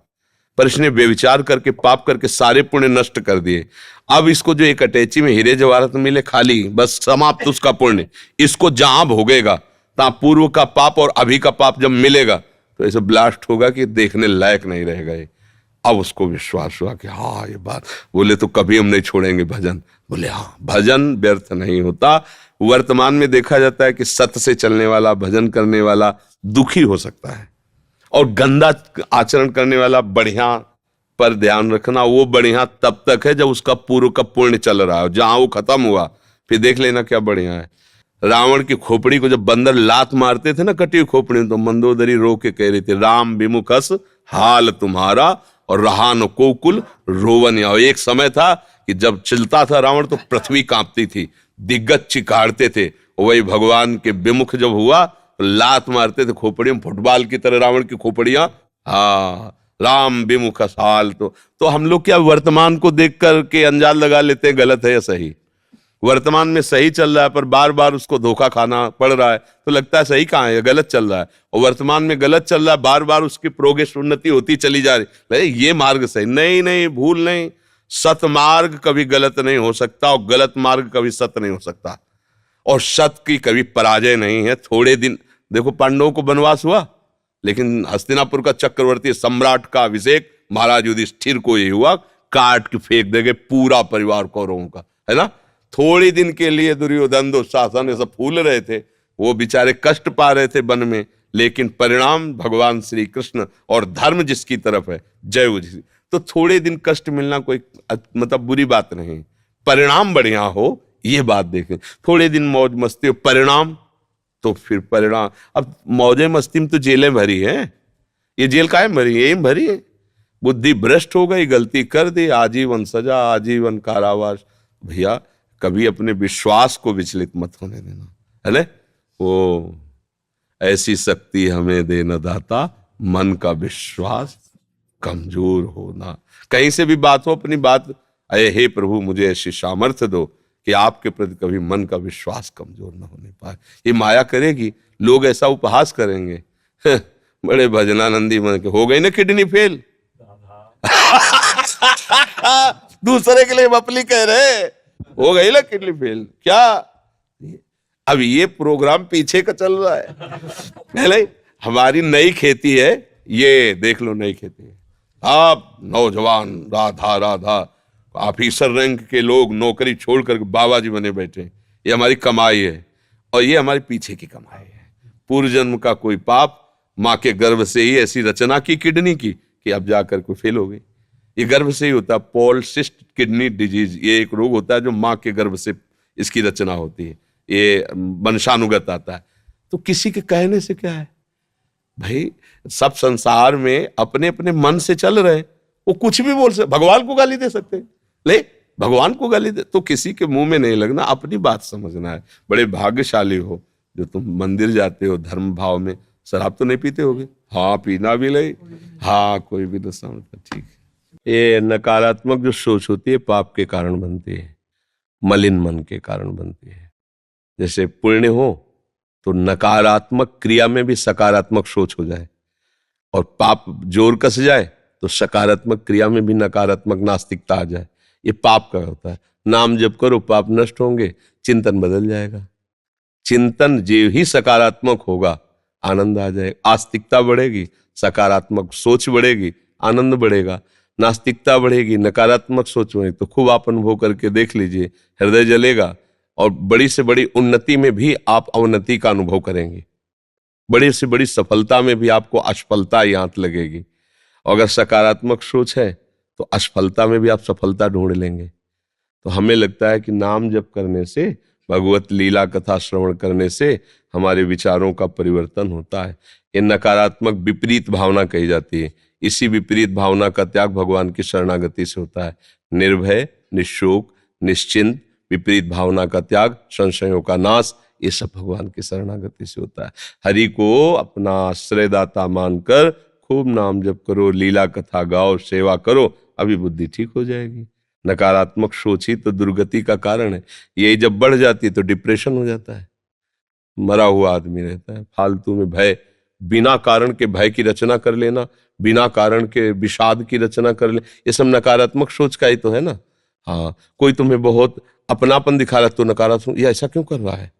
पर इसने व्यभिचार करके, पाप करके सारे पुण्य नष्ट कर दिए। अब इसको जो एक अटैची में हीरे जवाहरात मिले खाली, बस समाप्त उसका पुण्य। इसको जहां भोगेगा तहां पूर्व का पाप और अभी का पाप जब मिलेगा तो ऐसे ब्लास्ट होगा कि देखने लायक नहीं रहेगा ये। अब उसको विश्वास हुआ कि हाँ ये बात, बोले तो कभी हम नहीं छोड़ेंगे भजन। बोले हाँ, भजन व्यर्थ नहीं होता। वर्तमान में देखा जाता है कि सत्य से चलने वाला, भजन करने वाला दुखी हो सकता है, और गंदा आचरण करने वाला बढ़िया पर ध्यान रखना, वो बढ़िया तब तक है जब उसका पूर्व का पुण्य चल रहा है। जहां वो खत्म हुआ फिर देख लेना क्या बढ़िया है। रावण की खोपड़ी को जब बंदर लात मारते थे ना, कटी हुई खोपड़ी, तो मंदोदरी रो के कह रही थी, राम विमुखस हाल तुम्हारा और रहा न कोकुल रोवन। एक समय था कि जब चलता था रावण तो पृथ्वी कांपती थी, दिग्गज चिकाड़ते थे। वही भगवान के विमुख जब हुआ तो लात मारते थे खोपड़ी में, फुटबॉल की तरह रावण की खोपड़ियां। हाँ, राम विमुख हाल। तो हम लोग क्या वर्तमान को देख करके अंजाद लगा लेते हैं गलत है या सही। वर्तमान में सही चल रहा है पर बार बार उसको धोखा खाना पड़ रहा है, तो लगता है सही कहाँ है, गलत चल रहा है। और वर्तमान में गलत चल रहा है, बार बार उसकी प्रोग्रेस, उन्नति होती चली जा रही, ये मार्ग सही नहीं, नहीं भूल नहीं। सत मार्ग कभी गलत नहीं हो सकता और गलत मार्ग कभी सत्य नहीं हो सकता, और सत्य की कभी पराजय नहीं है। थोड़े दिन देखो, पांडवों को वनवास हुआ, लेकिन हस्तिनापुर का चक्रवर्ती सम्राट का अभिषेक महाराज युधिष्ठिर को ये हुआ, काट के फेंक देंगे पूरा परिवार कौरवों का, है ना। थोड़ी दिन के लिए दुर्योधन, दुशासन सब फूल रहे थे, वो बेचारे कष्ट पा रहे थे वन में, लेकिन परिणाम भगवान श्री कृष्ण और धर्म जिसकी तरफ है, जय उसी। तो थोड़े दिन कष्ट मिलना कोई मतलब बुरी बात नहीं, परिणाम बढ़िया हो ये बात देखें। थोड़े दिन मौज मस्ती हो, परिणाम तो फिर परिणाम। अब मौजे मस्ती में तो जेलें भरी हैं, ये जेल काहे भरी है, एम भरी है। बुद्धि भ्रष्ट हो गई, गलती कर दी, आजीवन सजा, आजीवन कारावास। भैया कभी अपने विश्वास को विचलित मत होने देना, है ना। वो ऐसी शक्ति हमें देना दाता, मन का विश्वास कमजोर होना। कहीं से भी बात हो, अपनी बात, अये हे प्रभु मुझे ऐसी सामर्थ्य दो कि आपके प्रति कभी मन का विश्वास कमजोर न होने पाए। ये माया करेगी, लोग ऐसा उपहास करेंगे, बड़े भजनानंदी मन के, हो गई ना किडनी फेल। दूसरे के लिए बपली कह रहे, हो गई ना किडनी फेल क्या। अब ये प्रोग्राम पीछे का चल रहा है नहीं? हमारी नई खेती है, ये देख लो नई खेती है। आप नौजवान राधा राधा ऑफिसर रैंक के लोग नौकरी छोड़कर बाबा जी बने बैठे, ये हमारी कमाई है, और ये हमारे पीछे की कमाई है। पूर्व जन्म का कोई पाप, माँ के गर्भ से ही ऐसी रचना की किडनी की कि अब जाकर कोई फेल हो गई। ये गर्भ से ही होता है, पॉलिसिस्टिक किडनी डिजीज, ये एक रोग होता है जो माँ के गर्भ से इसकी रचना होती है, ये वंशानुगत आता है। तो किसी के कहने से क्या है भाई, सब संसार में अपने अपने मन से चल रहे, वो कुछ भी बोल सकते, भगवान को गाली दे सकते, ले भगवान को गाली दे, तो किसी के मुंह में नहीं लगना, अपनी बात समझना है। बड़े भाग्यशाली हो जो तुम मंदिर जाते हो धर्म भाव में। शराब तो नहीं पीते होगे? हाँ, पीना भी ले, हाँ कोई भी तो समझता, ठीक है। ये नकारात्मक जो सोच होती है पाप के कारण बनती है, मलिन मन के कारण बनती है। जैसे पुण्य हो तो नकारात्मक क्रिया में भी सकारात्मक सोच हो जाए, और पाप जोर कस जाए तो सकारात्मक क्रिया में भी नकारात्मक नास्तिकता आ जाए। ये पाप का होता है। नाम जप करो, पाप नष्ट होंगे, चिंतन बदल जाएगा। चिंतन जो ही सकारात्मक होगा, आनंद आ जाएगा, आस्तिकता बढ़ेगी, सकारात्मक सोच बढ़ेगी, आनंद बढ़ेगा। नास्तिकता बढ़ेगी, नकारात्मक सोच बढ़ेगी, तो खूब आप अनुभव करके देख लीजिए, हृदय जलेगा और बड़ी से बड़ी उन्नति में भी आप अवनति का अनुभव करेंगे, बड़ी से बड़ी सफलता में भी आपको असफलता ही आंत लगेगी। और अगर सकारात्मक सोच है तो असफलता में भी आप सफलता ढूंढ लेंगे। तो हमें लगता है कि नाम जप करने से, भगवत लीला कथा श्रवण करने से हमारे विचारों का परिवर्तन होता है। ये नकारात्मक विपरीत भावना कही जाती है। इसी विपरीत भावना का त्याग भगवान की शरणागति से होता है। निर्भय, निशोक, निश्चिंत, विपरीत भावना का त्याग, संशयों का नाश, ये सब भगवान की शरणागति से होता है। हरि को अपना आश्रयदाता मानकर खूब नाम जप करो, लीला कथा गाओ, सेवा करो, अभी बुद्धि ठीक हो जाएगी। नकारात्मक सोच ही तो दुर्गति का कारण है। यही जब बढ़ जाती है तो डिप्रेशन हो जाता है, मरा हुआ आदमी रहता है। फालतू में भय, बिना कारण के भय की रचना कर लेना, बिना कारण के विषाद की रचना कर ले, ये सब नकारात्मक सोच का ही तो है ना। हाँ, कोई तुम्हें बहुत अपनापन दिखा रहा है तो नकारात्मक, ये ऐसा क्यों कर रहा है,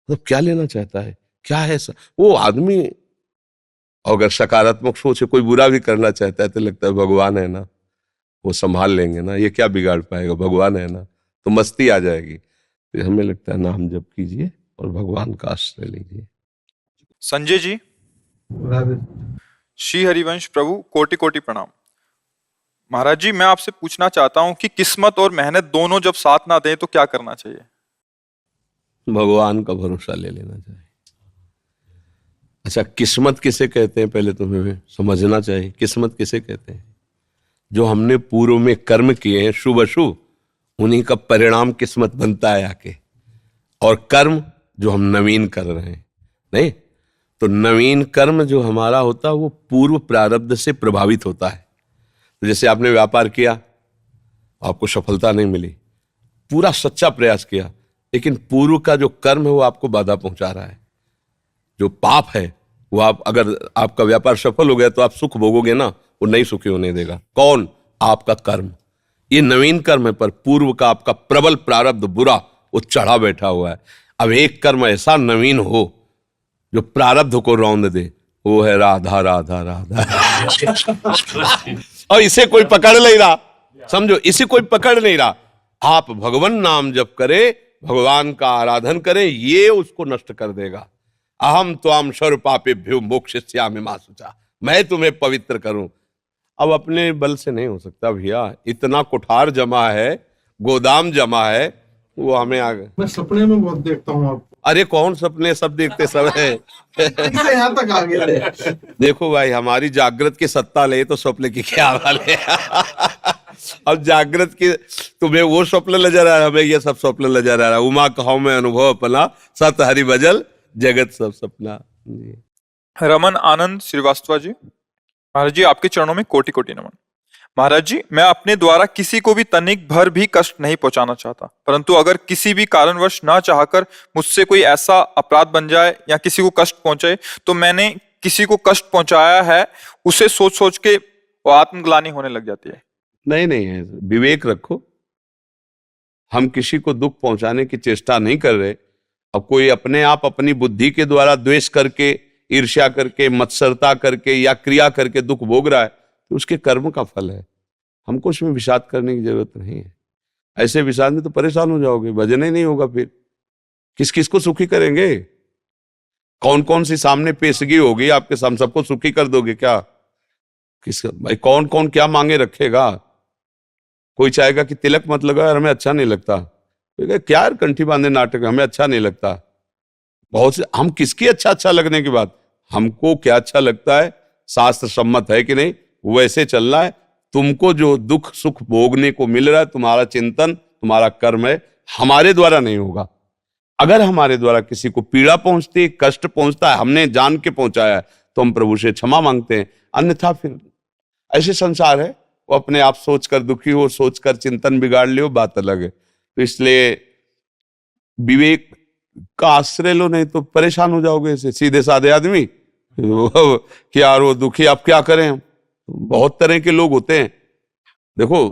मतलब क्या लेना चाहता है, क्या है ऐसा वो आदमी। अगर सकारात्मक सोच है, कोई बुरा भी करना चाहता है तो लगता है भगवान है ना, वो संभाल लेंगे ना, ये क्या बिगाड़ पाएगा, भगवान है ना, तो मस्ती आ जाएगी। तो हमें लगता है नाम जप कीजिए और भगवान का आश्रय लीजिए। संजय जी, श्री हरिवंश प्रभु, कोटि कोटि प्रणाम। महाराज जी, मैं आपसे पूछना चाहता हूं कि किस्मत और मेहनत दोनों जब साथ ना दें तो क्या करना चाहिए? भगवान का भरोसा ले लेना चाहिए। अच्छा, किस्मत किसे कहते हैं पहले तुम्हें समझना चाहिए। किस्मत किसे कहते हैं? जो हमने पूर्व में कर्म किए हैं शुभ अशुभ, उन्हीं का परिणाम किस्मत बनता है आके। और कर्म जो हम नवीन कर रहे हैं, नहीं तो नवीन कर्म जो हमारा होता है वो पूर्व प्रारब्ध से प्रभावित होता है। तो जैसे आपने व्यापार किया, आपको सफलता नहीं मिली, पूरा सच्चा प्रयास किया, लेकिन पूर्व का जो कर्म है वो आपको बाधा पहुंचा रहा है। जो पाप है वो अगर आपका व्यापार सफल हो गया तो आप सुख भोगोगे ना, वो नहीं सुखी होने देगा। कौन? आपका कर्म। ये नवीन कर्म है, पर पूर्व का आपका प्रबल प्रारब्ध बुरा वो चढ़ा बैठा हुआ है। अब एक कर्म ऐसा नवीन हो जो प्रारब्ध को रौंद दे, वो है राधा राधा राधा। और इसे कोई पकड़ नहीं रहा, समझो, इसे कोई पकड़ नहीं रहा। आप भगवान नाम जप करें, भगवान का आराधन करें, ये उसको नष्ट कर देगा। अहम त्वाम सर्व पापेभ्यो मोक्षयिष्यामि मा शुचा, मैं तुम्हें पवित्र करूं। अब अपने बल से नहीं हो सकता भैया, इतना कुठार जमा है, गोदाम जमा है, वो हमें आगे। मैं सपने में बहुत देखता हूँ आपको। अरे कौन सपने, सब देखते सब है। कैसे यहाँ तक आ गए? देखो भाई, हमारी जागृत की सत्ता ले तो स्वप्न की क्या हाल है। अब जागृत की तुम्हें वो स्वप्न नजर आ रहा है, हमें ये सब स्वप्न नजर आ रहा है। उमा कहो में अनुभव अपना, सत हरि भजल जगत सब सपना। रमन आनंद श्रीवास्तव जी, महाराज जी आपके चरणों में कोटि कोटि नमन। महाराज जी, मैं अपने द्वारा किसी को भी तनिक भर भी कष्ट नहीं पहुंचाना चाहता, परंतु अगर किसी भी कारणवश ना चाहकर मुझसे कोई ऐसा अपराध बन जाए या किसी को कष्ट पहुंचे, तो मैंने किसी को कष्ट पहुंचाया है उसे सोच सोच के वो आत्मग्लानि होने लग जाती है। नहीं नहीं है, विवेक रखो। हम किसी को दुख पहुंचाने की चेष्टा नहीं कर रहे। अब कोई अपने आप अपनी बुद्धि के द्वारा द्वेष करके, ईर्ष्या करके, मत्सरता करके या क्रिया करके दुख भोग रहा है, तो उसके कर्म का फल है। हमको उसमें विषाद करने की जरूरत नहीं है। ऐसे विषाद में तो परेशान हो जाओगे, भजन ही नहीं होगा। फिर किस किस को सुखी करेंगे? कौन कौन सी सामने पेशगी होगी आपके, हम सबको सुखी कर दोगे क्या? किस भाई, कौन कौन क्या मांगे रखेगा? कोई चाहेगा कि तिलक मत लगा, हमें अच्छा नहीं लगता। क्या यार कंठी बांधे नाटक, हमें अच्छा नहीं लगता। बहुत से हम किसकी अच्छा लगने की बात, हमको क्या अच्छा लगता है, शास्त्र सम्मत है कि नहीं, वैसे चलना है। तुमको जो दुख सुख भोगने को मिल रहा है, तुम्हारा चिंतन, तुम्हारा कर्म है, हमारे द्वारा नहीं होगा। अगर हमारे द्वारा किसी को पीड़ा पहुंचती, कष्ट पहुंचता है, हमने जान के पहुंचाया है, तो हम प्रभु से क्षमा मांगते हैं। अन्यथा फिर ऐसे संसार है, वो अपने आप सोचकर दुखी हो, सोचकर चिंतन बिगाड़ लियो, बात अलग है। तो इसलिए विवेक का आश्रय लो, नहीं तो परेशान हो जाओगे। ऐसे सीधे साधे आदमी कि यार वो दुखी, आप क्या करें हम। बहुत तरह के लोग होते हैं। देखो,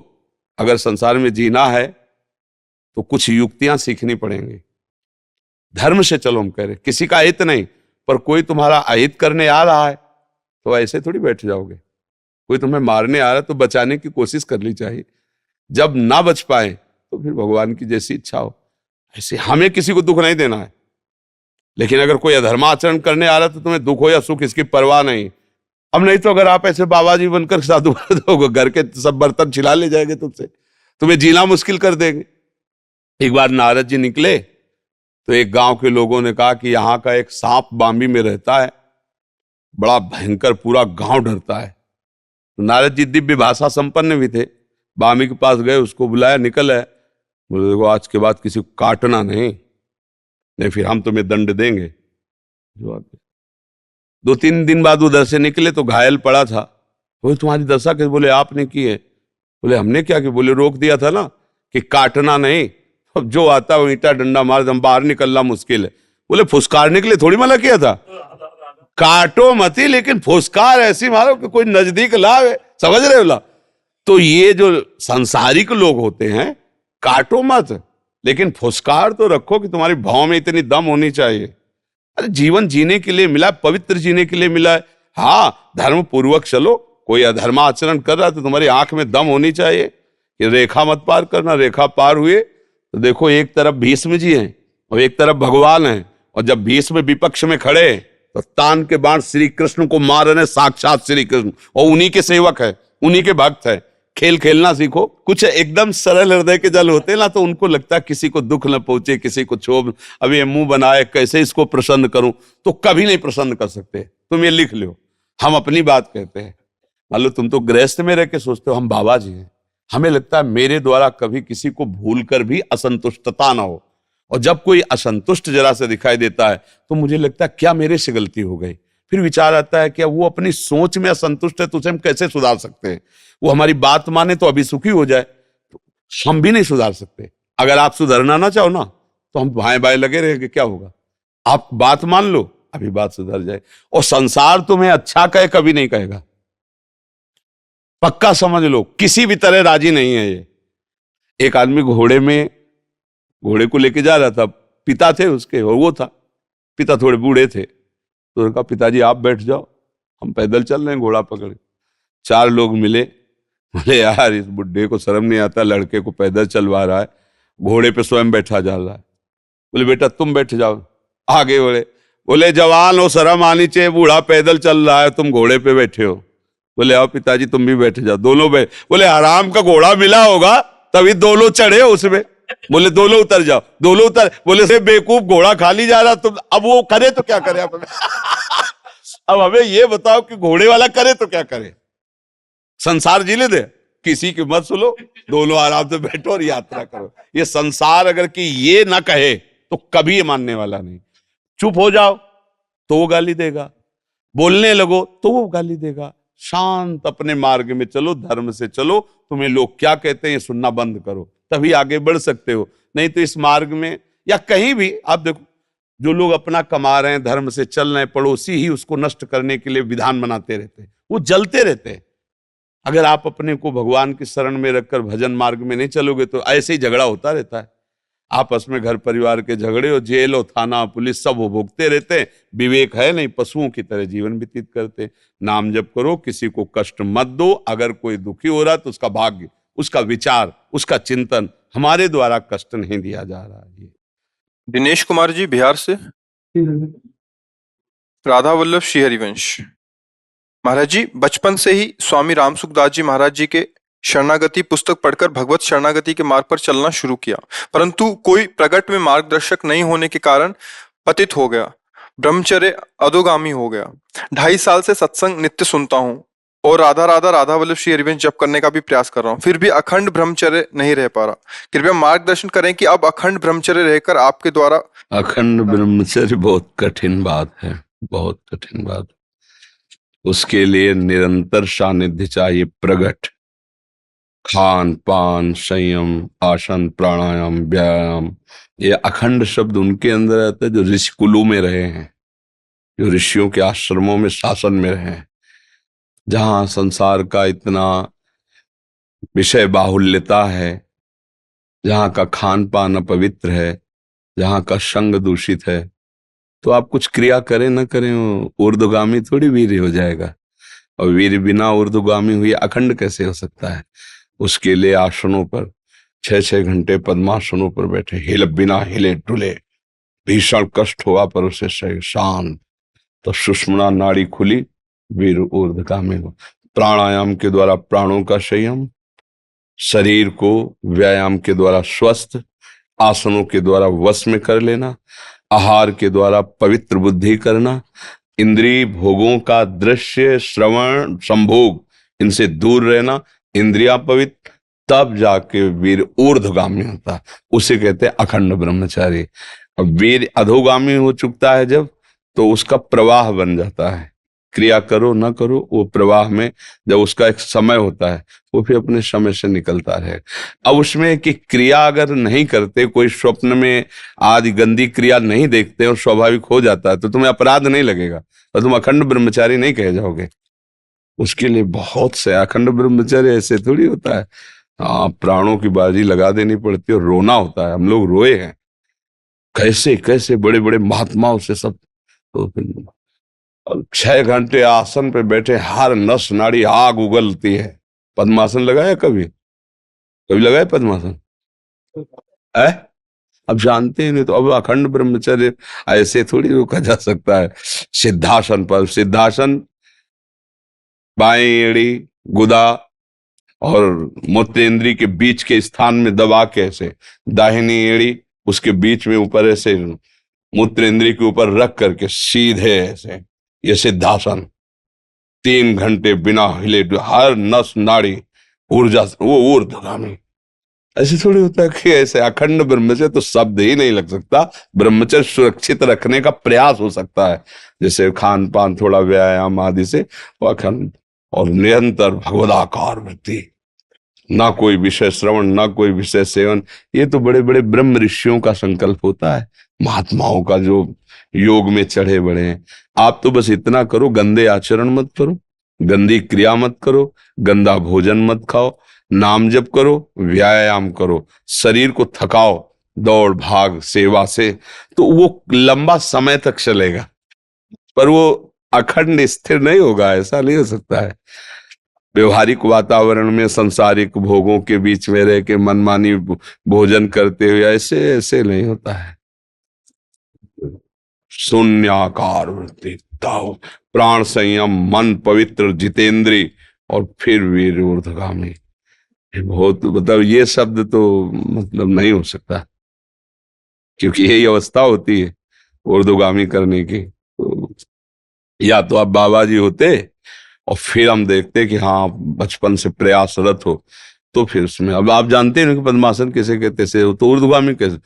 अगर संसार में जीना है तो कुछ युक्तियां सीखनी पड़ेंगी। धर्म से चलो, हम कह रहे किसी का हित नहीं, पर कोई तुम्हारा अहित करने आ रहा है तो ऐसे थोड़ी बैठ जाओगे। कोई तुम्हें मारने आ रहा है तो बचाने की कोशिश करनी चाहिए। जब ना बच पाए तो फिर भगवान की जैसी इच्छा हो। ऐसे हमें किसी को दुख नहीं देना है, लेकिन अगर कोई अधर्माचरण करने आ रहा है तो तुम्हें दुख हो या सुख इसकी परवाह नहीं। अब नहीं तो अगर आप ऐसे बाबा जी बनकर साधु हो, घर के सब बर्तन छिला ले जाएंगे तुमसे, तुम्हें जीना मुश्किल कर देंगे। एक बार नारद जी निकले तो एक गांव के लोगों ने कहा कि यहाँ का एक सांप बाम्बी में रहता है, बड़ा भयंकर, पूरा गांव डरता है। तो नारद जी दिव्य भाषा संपन्न भी थे, बाम्बी के पास गए, उसको बुलाया, निकल है, बोले देखो आज के बाद किसी को काटना नहीं फिर हम तुम्हें दंड देंगे। जो आगे 2-3 दिन बाद उधर से निकले तो घायल पड़ा था। बोले तुम्हारी दशा कैसे? बोले आपने की है। बोले हमने क्या किया? बोले रोक दिया था ना कि काटना नहीं, अब जो आता है वो ईंटा डंडा मार, हम बाहर निकलना मुश्किल है। बोले फुसकारने के लिए थोड़ी मना किया था, काटो मती, लेकिन फुसकार ऐसी मारो कि कोई नजदीक लावे, समझ रहे हो ला? तो ये जो सांसारिक लोग होते हैं, काटो मत, लेकिन फुसकार तो रखो कि तुम्हारी भाव में इतनी दम होनी चाहिए। अरे जीवन जीने के लिए मिला, पवित्र जीने के लिए मिला है। हाँ, धर्म पूर्वक चलो, कोई अधर्माचरण कर रहा है तो तुम्हारी आंख में दम होनी चाहिए कि रेखा मत पार करना। रेखा पार हुए तो देखो एक तरफ भीष्म जी हैं और एक तरफ भगवान हैं, और जब भीष्म विपक्ष में खड़े तो तान के बाण श्री कृष्ण को मार रहे, साक्षात श्री कृष्ण, और उन्हीं के सेवक है, उन्हीं के भक्त है। खेल खेलना सीखो। कुछ एकदम सरल हृदय के जल होते ना, तो उनको लगता है किसी को दुख न पहुंचे, किसी को क्षोभ, अब ये मुंह बनाए कैसे इसको प्रसन्न करूं, तो कभी नहीं प्रसन्न कर सकते। तुम ये लिख लो, हम अपनी बात कहते हैं। मान लो तुम तो गृहस्थ में रह के सोचते हो हम बाबा जी हैं, हमें लगता है मेरे द्वारा कभी किसी को भूल कर भी असंतुष्टता ना हो, और जब कोई असंतुष्ट जरा से दिखाई देता है तो मुझे लगता है क्या मेरे से गलती हो गई। फिर विचार आता है क्या वो अपनी सोच में असंतुष्ट है तो उसे हम कैसे सुधार सकते हैं। वो हमारी बात माने तो अभी सुखी हो जाए, तो हम भी नहीं सुधार सकते। अगर आप सुधरना ना चाहो ना तो हम भाए बाएं लगे रहेंगे, क्या होगा? आप बात मान लो, अभी बात सुधर जाए। और संसार तुम्हें अच्छा कहे कभी नहीं कहेगा, पक्का समझ लो, किसी भी तरह राजी नहीं है ये। एक आदमी घोड़े को लेके जा रहा था, पिता थे उसके और वो था, पिता थोड़े बूढ़े थे, तो उन्होंने कहा पिताजी आप बैठ जाओ, हम पैदल चल रहे हैं घोड़ा पकड़। 4 लोग मिले, बोले यार इस बुड्ढे को शर्म नहीं आता, लड़के को पैदल चलवा रहा है, घोड़े पे स्वयं बैठा जा रहा है। बोले बेटा तुम बैठ जाओ, आगे बढ़े। बोले जवान हो, शर्म आनी चाहिए, बूढ़ा पैदल चल रहा है, तुम घोड़े पे बैठे हो। बोले आओ पिताजी तुम भी बैठ जाओ, दोनों बैठ। बोले आराम का घोड़ा मिला होगा तभी दोनों चढ़े उसमें। बोले दोनों उतर जाओ, दोनों उतर। बोले से बेवकूफ घोड़ा खाली जा रहा तुम, अब वो करे तो क्या करे आप? अब हमें ये बताओ कि घोड़े वाला करे तो क्या करे? संसार जी ले दे, किसी की मत सुनो, दोनों आराम से बैठो और यात्रा करो। ये संसार अगर कि ये ना कहे तो कभी ये मानने वाला नहीं। चुप हो जाओ तो वो गाली देगा, बोलने लगो तो वो गाली देगा। शांत अपने मार्ग में चलो, धर्म से चलो, तुम्हें लोग क्या कहते हैं ये सुनना बंद करो, तभी आगे बढ़ सकते हो। नहीं तो इस मार्ग में या कहीं भी आप देखो, जो लोग अपना कमा रहे हैं, धर्म से चल रहे हैं, पड़ोसी ही उसको नष्ट करने के लिए विधान बनाते रहते हैं, वो जलते रहते हैं। अगर आप अपने को भगवान की शरण में रखकर भजन मार्ग में नहीं चलोगे तो ऐसे ही झगड़ा होता रहता है। आपस में घर परिवार के झगड़े और जेल और थाना पुलिस सब वो भोगते रहते हैं। विवेक है नहीं, पशुओं की तरह जीवन व्यतीत करते। नाम जप करो, किसी को कष्ट मत दो। अगर कोई दुखी हो रहा है तो उसका भाग्य, उसका विचार, उसका चिंतन, हमारे द्वारा कष्ट नहीं दिया जा रहा है। दिनेश कुमार जी बिहार से। राधा वल्लभ श्री हरिवंश। महाराज जी, बचपन से ही स्वामी रामसुखदास जी महाराज जी के शरणागति पुस्तक पढ़कर भगवत शरणागति के मार्ग पर चलना शुरू किया, परंतु कोई प्रगट में मार्गदर्शक नहीं होने के कारण पतित हो गया, ब्रह्मचर्य अधोगामी हो गया। 2.5 साल से सत्संग नित्य सुनता हूँ और राधा राधा राधा वल्लभ श्री हरिवंश जप करने का भी प्रयास कर रहा हूँ, फिर भी अखंड ब्रह्मचर्य नहीं रह पा रहा। कृपया मार्गदर्शन करें कि अब अखंड ब्रह्मचर्य रहकर आपके द्वारा। अखंड ब्रह्मचर्य बहुत कठिन बात है, बहुत कठिन बात। उसके लिए निरंतर सानिध्य चाहिए, प्रगट। खान पान, संयम, आसन, प्राणायाम, व्यायाम, ये अखंड शब्द उनके अंदर आता है जो ऋषि कुलों में रहे हैं, जो ऋषियों के आश्रमों में शासन में रहे हैं, जहां संसार का इतना विषय बाहुल्यता है, जहाँ का खान पान अपवित्र है, जहाँ का संग दूषित है, तो आप कुछ क्रिया करें न करें, ऊर्ध्वगामी थोड़ी वीर हो जाएगा। और वीर बिना ऊर्ध्वगामी हुए अखंड कैसे हो सकता है? उसके लिए आसनों पर 6-6 घंटे पद्मासनों पर बैठे, हिल बिना हिले डुले, भीषण कष्ट हुआ पर उसे सही शांत, तो सुषुम्ना नाड़ी खुली, वीर ऊर्ध्वगामी हो। प्राणायाम के द्वारा प्राणों का संयम, शरीर को व्यायाम के द्वारा स्वस्थ, आसनों के द्वारा वश में कर लेना, आहार के द्वारा पवित्र बुद्धि करना, इंद्रिय भोगों का दृश्य श्रवण संभोग इनसे दूर रहना, इंद्रिया पवित्र, तब जाके वीर ऊर्ध्वगामी होता है। उसे कहते हैं अखंड ब्रह्मचारी। अब वीर अधोगामी हो चुकता है जब, तो उसका प्रवाह बन जाता है। क्रिया करो ना करो, वो प्रवाह में जब उसका एक समय होता है, वो फिर अपने समय से निकलता रहे। अब उसमें कि क्रिया अगर नहीं करते, कोई स्वप्न में आदि गंदी क्रिया नहीं देखते और स्वाभाविक हो जाता है, तो तुम्हें अपराध नहीं लगेगा और तुम अखंड ब्रह्मचारी नहीं कहे जाओगे। उसके लिए बहुत से अखंड ब्रह्मचर्य ऐसे थोड़ी होता है। हाँ, प्राणों की बाजी लगा देनी पड़ती है और रोना होता है। हम लोग रोए हैं, कैसे कैसे बड़े बड़े महात्माओं से सब। तो 6 घंटे आसन पे बैठे, हर नस नाड़ी आग उगलती है। पद्मासन लगाया कभी? कभी लगाया पद्मासन? है? अब जानते ही नहीं, तो अब अखंड ब्रह्मचर्य ऐसे थोड़ी रोका जा सकता है। सिद्धासन पर, सिद्धासन बाएं एड़ी, गुदा और मूत्रेंद्री के बीच के स्थान में दबा के ऐसे, दाहिनी एड़ी उसके बीच में ऊपर ऐसे मूत्रेंद्री के ऊपर रख करके सीधे ऐसे, ये सिद्धासन। 3 घंटे बिना हिले, हर नस नाड़ी ऊर्जा, वो ऊर्ध्वगामी। ऐसे थोड़ी होता है कि ऐसे अखंड ब्रह्मचर्य तो शब्द ही नहीं लग सकता। ब्रह्मचर्य सुरक्षित रखने का प्रयास हो सकता है, जैसे खान पान, थोड़ा व्यायाम आदि से, वो अखंड और निरंतर भगवदाकार वृत्ति, ना कोई विषय श्रवण, ना कोई विषय सेवन। ये तो बड़े बड़े ब्रह्म ऋषियों का संकल्प होता है, महात्माओं का जो योग में चढ़े बड़े हैं। आप तो बस इतना करो, गंदे आचरण मत करो, गंदी क्रिया मत करो, गंदा भोजन मत खाओ, नाम जप करो, व्यायाम करो, शरीर को थकाओ दौड़ भाग सेवा से, तो वो लंबा समय तक चलेगा, पर वो अखंड स्थिर नहीं होगा। ऐसा नहीं हो सकता है। व्यवहारिक वातावरण में सांसारिक भोगों के बीच में रह के मनमानी भोजन करते हुए ऐसे ऐसे नहीं होता है। शून्याकार वृत्ति, ताओ, प्राण संयम, मन पवित्र, जितेंद्री और फिर वीर ऊर्ध्वगामी। बहुत मतलब ये शब्द तो मतलब नहीं हो सकता, क्योंकि यही अवस्था होती है ऊर्ध्वगामी करने की। तो या तो आप बाबा जी होते और फिर हम देखते कि हाँ बचपन से प्रयासरत हो, तो फिर उसमें अब आप जानते हैं कि पद्मासन कैसे कहते से, तो ऊर्ध्वगामी कैसे?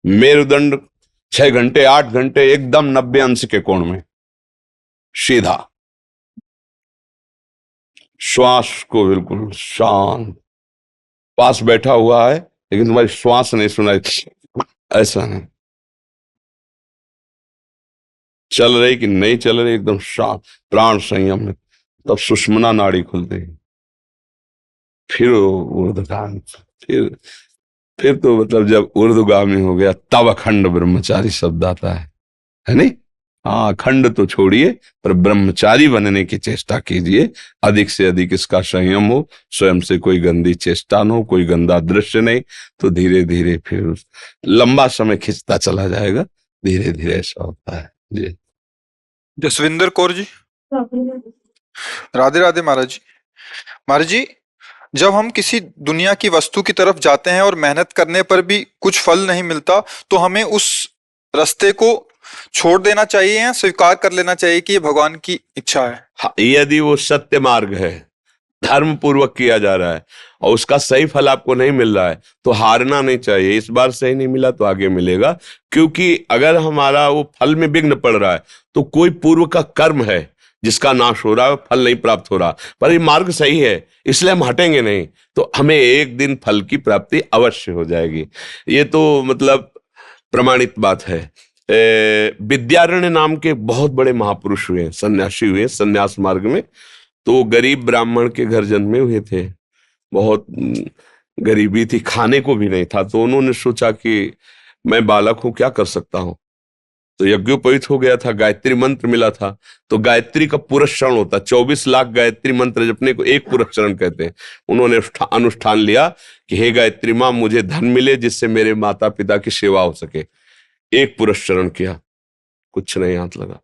मेरुदंड 6 घंटे 8 घंटे एकदम 90 अंश के कोण में सीधा, श्वास को बिल्कुल शांत, पास बैठा हुआ है लेकिन तुम्हारी श्वास नहीं सुनाई, ऐसा नहीं, चल रही कि नहीं चल रही, एकदम शांत, प्राण संयम में, तब सुषुम्ना नाड़ी खुलती है, फिर ऊर्ध्वगामी, फिर तो मतलब जब ऊर्ध्वगामी हो गया तब अखंड ब्रह्मचारी शब्द आता है नहीं? हाँ, अखंड तो छोड़िए, पर ब्रह्मचारी बनने की चेष्टा कीजिए, अधिक से अधिक इसका संयम हो, स्वयं से कोई गंदी चेष्टा न हो, कोई गंदा दृश्य नहीं, तो धीरे धीरे फिर लंबा समय खिंचता चला जाएगा, धीरे धीरे ऐसा होता है जी। जसविंदर कौर जी, राधे राधे महाराज जी। महाराज जी, जब हम किसी दुनिया की वस्तु की तरफ जाते हैं और मेहनत करने पर भी कुछ फल नहीं मिलता, तो हमें उस रास्ते को छोड़ देना चाहिए या स्वीकार कर लेना चाहिए कि ये भगवान की इच्छा है? हाँ, यदि वो सत्य मार्ग है, धर्म पूर्वक किया जा रहा है और उसका सही फल आपको नहीं मिल रहा है, तो हारना नहीं चाहिए। इस बार सही नहीं मिला तो आगे मिलेगा, क्योंकि अगर हमारा वो फल में विघ्न पड़ रहा है तो कोई पूर्व का कर्म है जिसका नाश हो रहा है, फल नहीं प्राप्त हो रहा, पर ये मार्ग सही है इसलिए हम हटेंगे नहीं, तो हमें एक दिन फल की प्राप्ति अवश्य हो जाएगी। ये तो मतलब प्रमाणित बात है। विद्यारण्य नाम के बहुत बड़े महापुरुष हुए, सन्यासी हुए, सन्यास मार्ग में, तो गरीब ब्राह्मण के घर जन्मे हुए थे। बहुत गरीबी थी, खाने को भी नहीं था। तो उन्होंने सोचा कि मैं बालक हूं, क्या कर सकता हूं। तो यज्ञोपवीत हो गया था, गायत्री मंत्र मिला था। तो गायत्री का पुरस्चरण होता, 24 लाख गायत्री मंत्र जपने को एक पुरस्चरण कहते हैं। उन्होंने अनुष्ठान लिया कि हे गायत्री माँ, मुझे धन मिले जिससे मेरे माता पिता की सेवा हो सके। एक पुरस्चरण किया, कुछ नहीं हाथ लगा।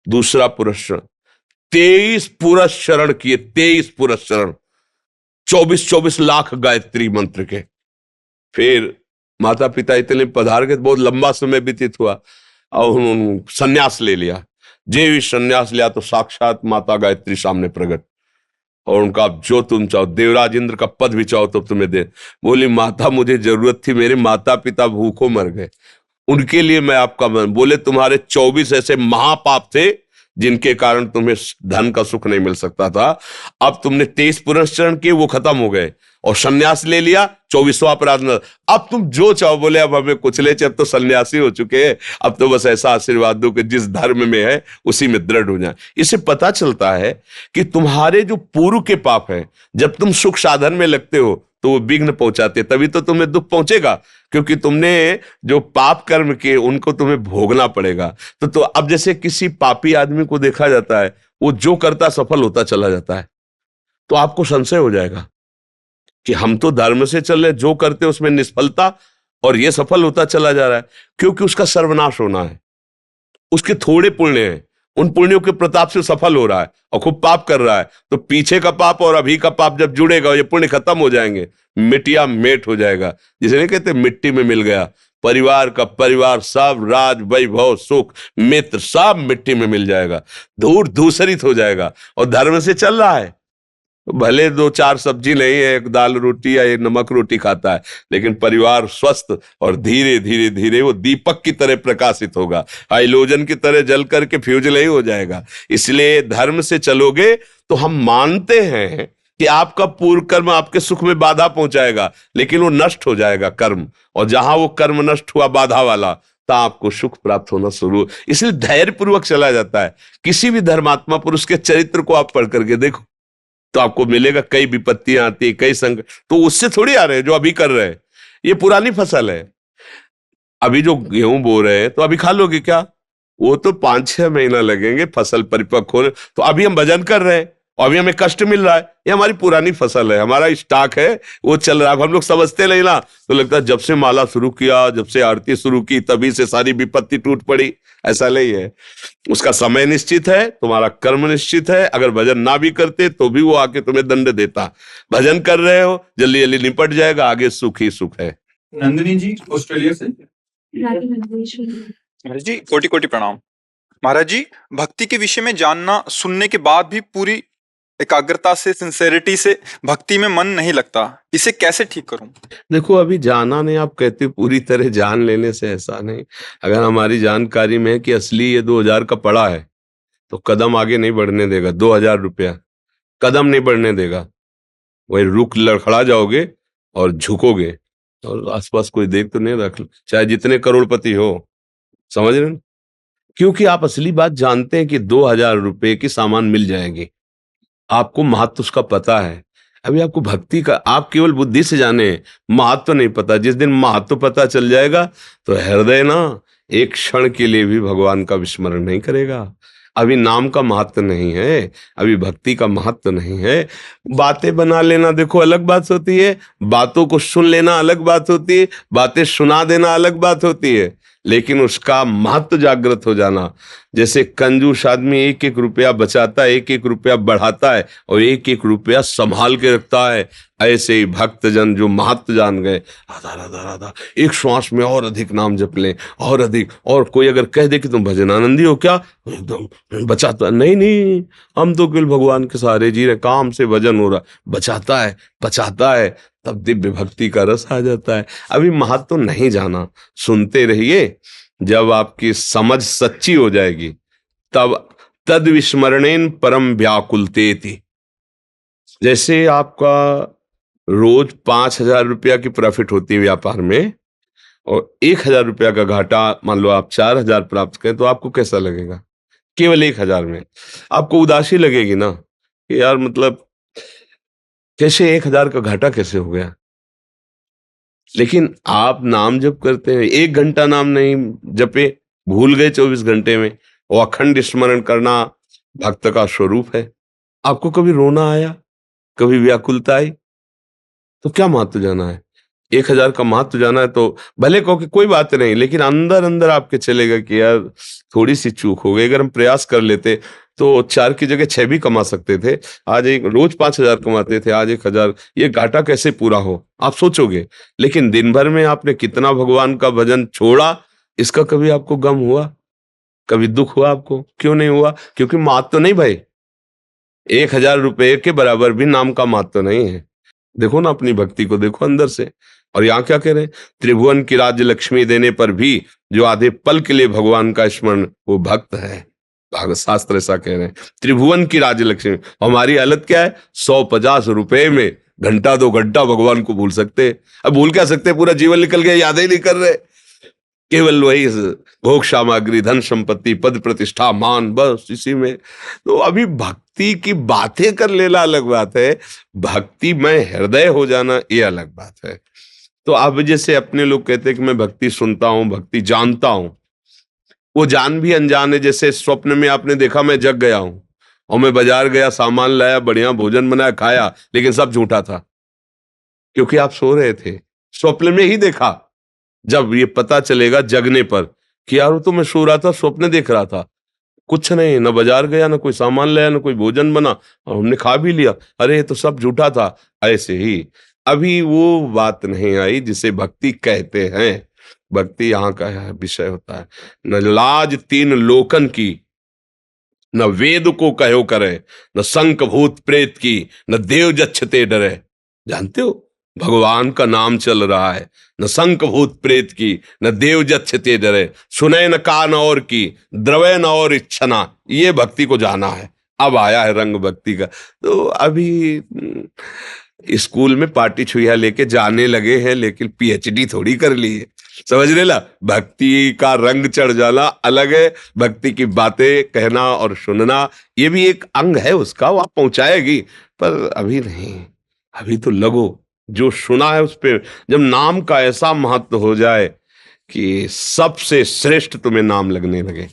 दूसरा पुरस्चरण, 23 पुरस्चरण किए, 23 पुरस्चरण, 24 लाख गायत्री मंत्र के। फिर माता पिता इतने पधार गए, बहुत लंबा समय व्यतीत हुआ और उन्होंने संन्यास ले लिया। जे भी संन्यास लिया तो साक्षात माता गायत्री सामने प्रकट, और उनका जो तुम चाहो, देवराज इंद्र का पद भी चाहो तो तुम्हें दे। बोली माता, मुझे जरूरत थी, मेरे माता पिता भूखों मर गए, उनके लिए मैं आपका बोले तुम्हारे 24 ऐसे महापाप थे जिनके कारण तुम्हें धन का सुख नहीं मिल सकता था। अब तुमने 23 पुरस्चरण किए, वो खत्म हो गए, और सन्यास ले लिया, 24वां अपराध। अब तुम जो चाहो। बोले अब हमें कुछ ले, अब तो सन्यासी हो चुके हैं, अब तो बस ऐसा आशीर्वाद दो कि जिस धर्म में है उसी में दृढ़ हो जाए। इससे पता चलता है कि तुम्हारे जो पूर्व के पाप हैं, जब तुम सुख साधन में लगते हो तो वो विघ्न पहुंचाते, तभी तो तुम्हें दुख पहुंचेगा, क्योंकि तुमने जो पाप कर्म किए उनको तुम्हें भोगना पड़ेगा। तो अब जैसे किसी पापी आदमी को देखा जाता है, वो जो करता सफल होता चला जाता है, तो आपको संशय हो जाएगा कि हम तो धर्म से चल रहे, जो करते उसमें निष्फलता, और ये सफल होता चला जा रहा है, क्योंकि उसका सर्वनाश होना है। उसके थोड़े पुण्य हैं, उन पुण्यों के प्रताप से सफल हो रहा है और खूब पाप कर रहा है। तो पीछे का पाप और अभी का पाप जब जुड़ेगा, ये पुण्य खत्म हो जाएंगे, मिटिया मेट हो जाएगा। जिसे नहीं कहते मिट्टी में मिल गया, परिवार का परिवार सब, राज वैभव सुख मित्र सब मिट्टी में मिल जाएगा, धूर धूसरित हो जाएगा। और धर्म से चल रहा है, भले 2-4 सब्जी नहीं है, एक दाल रोटी या एक नमक रोटी खाता है, लेकिन परिवार स्वस्थ, और धीरे धीरे धीरे वो दीपक की तरह प्रकाशित होगा, हाइलोजन की तरह जल करके फ्यूज नहीं हो जाएगा। इसलिए धर्म से चलोगे तो हम मानते हैं कि आपका पूर्व कर्म आपके सुख में बाधा पहुंचाएगा, लेकिन वो नष्ट हो जाएगा कर्म, और जहां वो कर्म नष्ट हुआ बाधा वाला, तो आपको सुख प्राप्त होना शुरू। इसलिए धैर्य पूर्वक चला जाता है। किसी भी धर्मात्मा पुरुष के चरित्र को आप पढ़ करके देखो तो आपको मिलेगा, कई विपत्तियां आती है, कई संकट, तो उससे थोड़ी आ रहे हैं जो अभी कर रहे हैं। ये पुरानी फसल है। अभी जो गेहूं बो रहे हैं तो अभी खा लोगे क्या? वो तो 5-6 महीना लगेंगे फसल परिपक्व होने। तो अभी हम भजन कर रहे हैं और अभी हमें कष्ट मिल रहा है, ये हमारी पुरानी फसल है, हमारा स्टॉक है, वो चल रहा है। हम लोग समझते नहीं ना, तो लगता है जब से माला शुरू किया, जब से आरती शुरू की, तभी से सारी विपत्ति टूट पड़ी। ऐसा नहीं है। उसका समय निश्चित है, तुम्हारा कर्म निश्चित है। अगर भजन ना भी करते तो भी वो आके तुम्हें दंड देता। भजन कर रहे हो, जल्दी जल्दी निपट जाएगा, आगे सुख ही सुख है। नंदिनी जी ऑस्ट्रेलिया से। महाराज जी कोटि कोटि प्रणाम। महाराज जी, भक्ति के विषय में जानना सुनने के बाद भी पूरी एकाग्रता से, सिंसेरिटी से भक्ति में मन नहीं लगता, इसे कैसे ठीक करूं? देखो, अभी जाना नहीं, आप कहते पूरी तरह जान लेने से, ऐसा नहीं। अगर हमारी जानकारी में है कि असली ये 2000 का पड़ा है, तो कदम आगे नहीं बढ़ने देगा। 2000 रुपया कदम नहीं बढ़ने देगा, वही रुक लड़खड़ा जाओगे और झुकोगे, और आसपास कोई देख तो नहीं रख, चाहे जितने करोड़पति हो, समझ रहे हैं? क्योंकि आप असली बात जानते हैं कि 2000 रुपए की सामान मिल जाएगी, आपको महत्व उसका पता है। अभी आपको भक्ति का, आप केवल बुद्धि से जाने, महत्व नहीं पता। जिस दिन महत्व पता चल जाएगा तो हृदय ना एक क्षण के लिए भी भगवान का विस्मरण नहीं करेगा। अभी नाम का महत्व नहीं है, अभी भक्ति का महत्व नहीं है। बातें बना लेना देखो अलग बात होती है, बातों को सुन लेना अलग बात होती है, बातें सुना देना अलग बात होती है, लेकिन उसका महत्व जागृत हो जाना। जैसे कंजूस आदमी 1-1 रुपया बचाता है, 1-1 रुपया बढ़ाता है और 1-1 रुपया संभाल के रखता है, ऐसे ही भक्तजन जो महत्व जान गए, आधा आधा आधा एक श्वास में और अधिक नाम जप लें, और अधिक। और कोई अगर कह दे कि तुम भजनानंदी हो क्या, एकदम बचाता नहीं, हम तो केवल भगवान के सहारे जी रहे, काम से भजन हो रहा, बचाता है बचाता है, तब दिव्य भक्ति का रस आ जाता है। अभी महत्व नहीं जाना, सुनते रहिए, जब आपकी समझ सच्ची हो जाएगी तब तद विस्मरणेन परम व्याकुलतेति। जैसे आपका रोज 5000 रुपया की प्रॉफिट होती है व्यापार में, और 1000 रुपया का घाटा, मान लो आप 4000 प्राप्त करें, तो आपको कैसा लगेगा? केवल 1000 में आपको उदासी लगेगी ना कि यार, मतलब कैसे 1,000 का घाटा कैसे हो गया? लेकिन आप नाम जप करते हैं, 1 घंटा नाम नहीं जपे, भूल गए 24 घंटे में। वो अखंड स्मरण करना भक्त का स्वरूप है। आपको कभी रोना आया, कभी व्याकुलता आई, तो क्या महत्व जाना है? 1,000 का महत्व जाना है तो भले कहो कि कोई बात नहीं, लेकिन अंदर अंदर आपके चलेगा कि यार थोड़ी सी चूक हो गई। अगर हम प्रयास कर लेते तो 4 की जगह 6 भी कमा सकते थे। आज एक रोज 5,000 कमाते थे, आज 1,000, ये घाटा कैसे पूरा हो आप सोचोगे। लेकिन दिन भर में आपने कितना भगवान का भजन छोड़ा, इसका कभी आपको गम हुआ, कभी दुख हुआ आपको? क्यों नहीं हुआ? क्योंकि महत्व नहीं भाई, 1,000 रुपए के बराबर भी नाम का महत्व नहीं है। देखो ना अपनी भक्ति को, देखो अंदर से। और यहाँ क्या कह रहे हैं? त्रिभुवन की राज्य लक्ष्मी देने पर भी जो आधे पल के लिए भगवान का स्मरण, वो भक्त है। भागवत शास्त्र ऐसा कह रहे हैं, त्रिभुवन की राज्य लक्ष्मी। हमारी हालत क्या है? 150 रुपए में घंटा 2 घंटा भगवान को भूल सकते हैं। अब भूल क्या सकते हैं? पूरा जीवन निकल गया, याद ही नहीं कर रहे। केवल वही भोग सामग्री, धन संपत्ति, पद प्रतिष्ठा, मान, बस इसी में। तो अभी भक्ति की बातें कर लेना अलग बात है, भक्ति में हृदय हो जाना ये अलग बात है। तो अब जैसे अपने लोग कहते हैं कि मैं भक्ति सुनता हूं, भक्ति जानता हूं, वो जान भी अनजान है। जैसे स्वप्न में आपने देखा मैं जग गया हूं और मैं बाजार गया, सामान लाया, बढ़िया भोजन बनाया, खाया, लेकिन सब झूठा था, क्योंकि आप सो रहे थे। स्वप्न में ही देखा। जब ये पता चलेगा जगने पर कि यार वो तो मैं सो रहा था, स्वप्न देख रहा था, कुछ नहीं, न बाजार गया, न कोई सामान लाया, न कोई भोजन बना, और हमने खा भी लिया, अरे ये तो सब झूठा था। ऐसे ही अभी वो बात नहीं आई जिसे भक्ति कहते हैं। भक्ति यहाँ का विषय होता है। न लाज 3 लोकन की, न वेद को कहो करे, न शंख भूत प्रेत की, न देव जच्छते डरे। जानते हो, भगवान का नाम चल रहा है, न शंख भूत प्रेत की, न देव जच्छते डरे, सुने न कान और की, द्रवे न और इच्छना। ये भक्ति को जाना है। अब आया है रंग भक्ति का। तो अभी स्कूल में पार्टी छुइया लेके जाने लगे हैं, लेकिन पीएचडी थोड़ी कर ली है। समझ रहे ला, भक्ति का रंग चढ़ जाना अलग है। भक्ति की बातें कहना और सुनना ये भी एक अंग है उसका, वो आप पहुंचाएगी, पर अभी नहीं। अभी तो लगो, जो सुना है उस पे। जब नाम का ऐसा महत्व हो जाए कि सबसे श्रेष्ठ तुम्हें नाम लगने लगे।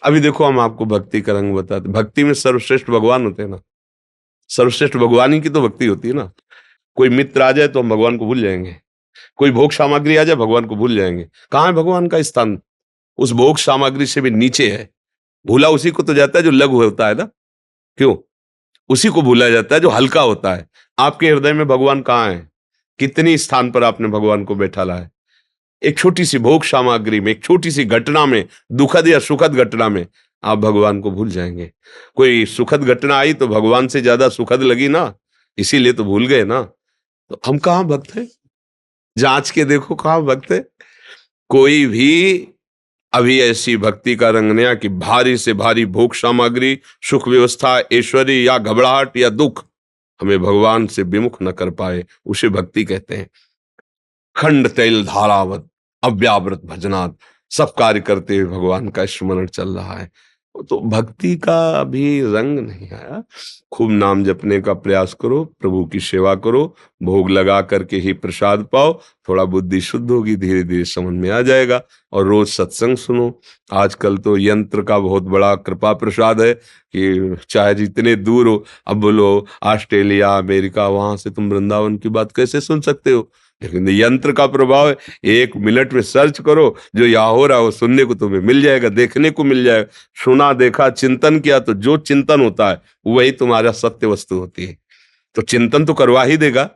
अभी देखो हम आपको भक्ति का रंग बताते। भक्ति में सर्वश्रेष्ठ भगवान होते हैं ना, सर्वश्रेष्ठ भगवान ही की तो भक्ति होती है ना। कोई मित्र आ जाए तो हम भगवान को भूल जाएंगे, कोई भोग सामग्री आ जाए भगवान को भूल जाएंगे। कहाँ है भगवान का स्थान? उस भोग सामग्री से भी नीचे है। भूला उसी को तो जाता है जो लघु होता है ना। क्यों? उसी को भूला जाता है जो हल्का होता है। आपके हृदय में भगवान कहाँ है? कितनी स्थान पर आपने भगवान को बैठा ला है? एक छोटी सी भोग सामग्री में, एक छोटी सी घटना में, दुखद या सुखद घटना में आप भगवान को भूल जाएंगे। कोई सुखद घटना आई तो भगवान से ज्यादा सुखद लगी ना, इसीलिए तो भूल गए ना। तो हम कहाँ भक्त हैं? जांच के देखो कहाँ भक्त है। कोई भी अभी ऐसी भक्ति का रंग नया कि भारी से भारी भोग सामग्री, सुख व्यवस्था, ऐश्वर्य या घबराहट या दुख हमें भगवान से विमुख न कर पाए, उसे भक्ति कहते हैं। खंड तैल धारावत अव्यावृत भजनात्, सब कार्य करते हुए भगवान का स्मरण चल रहा है। तो भक्ति का भी रंग नहीं आया। खूब नाम जपने का प्रयास करो, प्रभु की सेवा करो, भोग लगा करके ही प्रसाद पाओ, थोड़ा बुद्धि शुद्ध होगी, धीरे धीरे समझ में आ जाएगा। और रोज सत्संग सुनो। आजकल तो यंत्र का बहुत बड़ा कृपा प्रसाद है कि चाहे जितने दूर हो, अब बोलो ऑस्ट्रेलिया, अमेरिका, वहां से तुम वृंदावन की बात कैसे सुन सकते हो? लेकिन यंत्र का प्रभाव है, 1 मिनट में सर्च करो, जो यहाँ हो रहा है वो सुनने को तुम्हें मिल जाएगा, देखने को मिल जाएगा। सुना, देखा, चिंतन किया, तो जो चिंतन होता है वही तुम्हारा सत्य वस्तु होती है। तो चिंतन तो करवा ही देगा।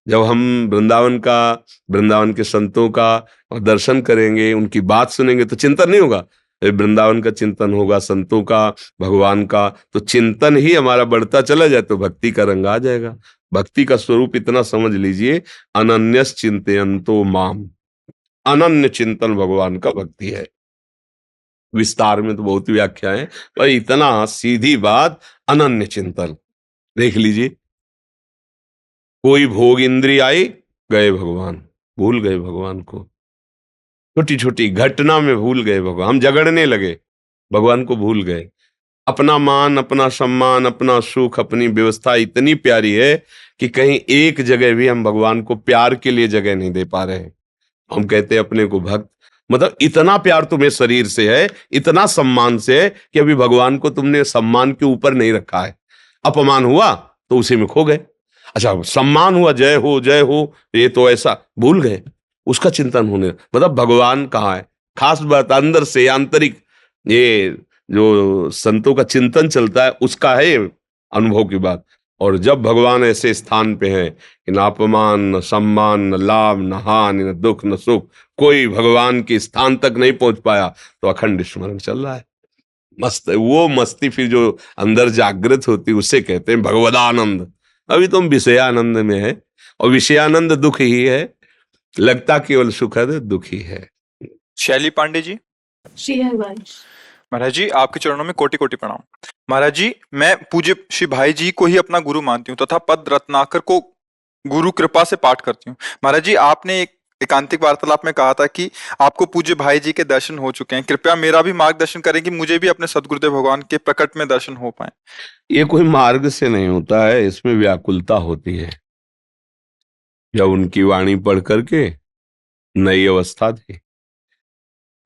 जब हम वृंदावन के संतों का दर्शन करेंगे, उनकी बात सुनेंगे, तो चिंतन नहीं होगा, वृंदावन का चिंतन होगा, संतों का, भगवान का। तो चिंतन ही हमारा बढ़ता चला जाए तो भक्ति का रंग आ जाएगा। भक्ति का स्वरूप इतना समझ लीजिए, अनन्यस चिंतयन्तो माम। अनन्य चिंतन भगवान का भक्ति है। विस्तार में तो बहुत व्याख्या है, पर इतना सीधी बात, अनन्य चिंतन। देख लीजिए, कोई भोग इंद्रिय आई, गए भगवान, भूल गए भगवान को। छोटी छोटी घटना में भूल गए भगवान, हम झगड़ने लगे, भगवान को भूल गए। अपना मान, अपना सम्मान, अपना सुख, अपनी व्यवस्था इतनी प्यारी है कि कहीं एक जगह भी हम भगवान को प्यार के लिए जगह नहीं दे पा रहे हैं। हम कहते हैं अपने को भक्त, मतलब इतना प्यार तुम्हें शरीर से है, इतना सम्मान से है कि अभी भगवान को तुमने सम्मान के ऊपर नहीं रखा है। अपमान हुआ तो उसी में खो गए। अच्छा, सम्मान हुआ, जय हो, ये तो ऐसा भूल गए, उसका चिंतन होने, मतलब भगवान कहाँ है। खास बात अंदर से आंतरिक, ये जो संतों का चिंतन चलता है उसका है ये अनुभव की बात। और जब भगवान ऐसे स्थान पे है कि न अपमान, न सम्मान, न लाभ, न हानि, न दुख, न सुख, कोई भगवान के स्थान तक नहीं पहुंच पाया, तो अखंड स्मरण चल रहा है। मस्त है वो मस्ती, फिर जो अंदर जागृत होती है उसे कहते हैं भगवदानंद। अभी तुम विषयानंद में है, और विषयानंद दुख ही है, लगता केवल सुखद दुख ही है। शैली पांडे जी। श्री हरिवंश। महाराज जी, आपके चरणों में कोटि कोटि प्रणाम। महाराज जी, मैं पूज्य श्री भाई जी को ही अपना गुरु मानती हूँ तथा पद रत्नाकर को गुरु कृपा से पाठ करती हूँ। महाराज जी, आपने एक एकांतिक वार्तालाप में कहा था कि आपको पूज्य भाई जी के दर्शन हो चुके हैं, कृपया मेरा भी मार्गदर्शन करें कि मुझे भी अपने सदगुरुदेव भगवान के प्रकट में दर्शन हो पाए। ये कोई मार्ग से नहीं होता है, इसमें व्याकुलता होती है। जब उनकी वाणी पढ़ करके नई अवस्था थी,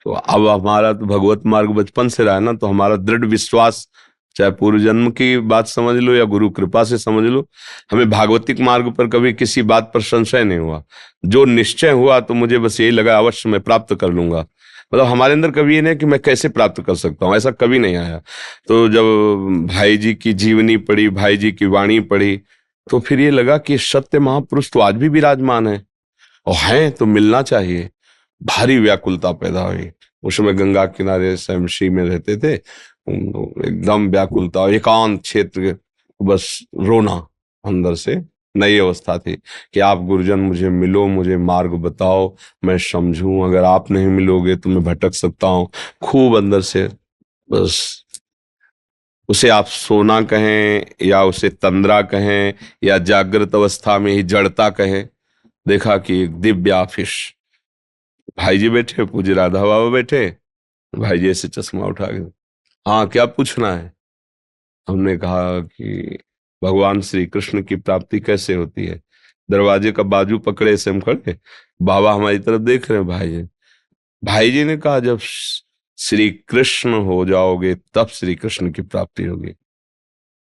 तो अब हमारा तो भगवत मार्ग बचपन से रहा है ना, तो हमारा दृढ़ विश्वास, चाहे पूर्व जन्म की बात समझ लो या गुरु कृपा से समझ लो, हमें भागवतिक मार्ग पर कभी किसी बात पर संशय नहीं हुआ। जो निश्चय हुआ तो मुझे बस यही लगा अवश्य मैं प्राप्त कर लूंगा। मतलब हमारे अंदर कभी ये नहीं कि मैं कैसे प्राप्त कर सकता हूँ, ऐसा कभी नहीं आया। तो जब भाई जी की जीवनी पढ़ी, भाई जी की वाणी पढ़ी, तो फिर ये लगा कि सत्य महापुरुष तो आज भी विराजमान है, और हैं तो मिलना चाहिए। भारी व्याकुलता पैदा हुई। उस समय गंगा किनारे शमशी में रहते थे, एकदम व्याकुलता, एकांत क्षेत्र, बस रोना अंदर से। नई अवस्था थी कि आप गुरुजन मुझे मिलो, मुझे मार्ग बताओ, मैं समझूं, अगर आप नहीं मिलोगे तो मैं भटक सकता हूं। खूब अंदर से, बस उसे आप सोना कहें या उसे तंद्रा कहें या जागृत अवस्था में ही जड़ता कहें। देखा कि एक दिव्य आफिश, भाई जी बैठे, पूज्य राधा बाबा बैठे, भाई जी ऐसे चश्मा उठा के, हाँ क्या पूछना है। हमने कहा कि भगवान श्री कृष्ण की प्राप्ति कैसे होती है। दरवाजे का बाजू पकड़े से हम खड़े, बाबा हमारी तरफ देख रहे हैं। भाई जी ने कहा जब श्री कृष्ण हो जाओगे तब श्री कृष्ण की प्राप्ति होगी।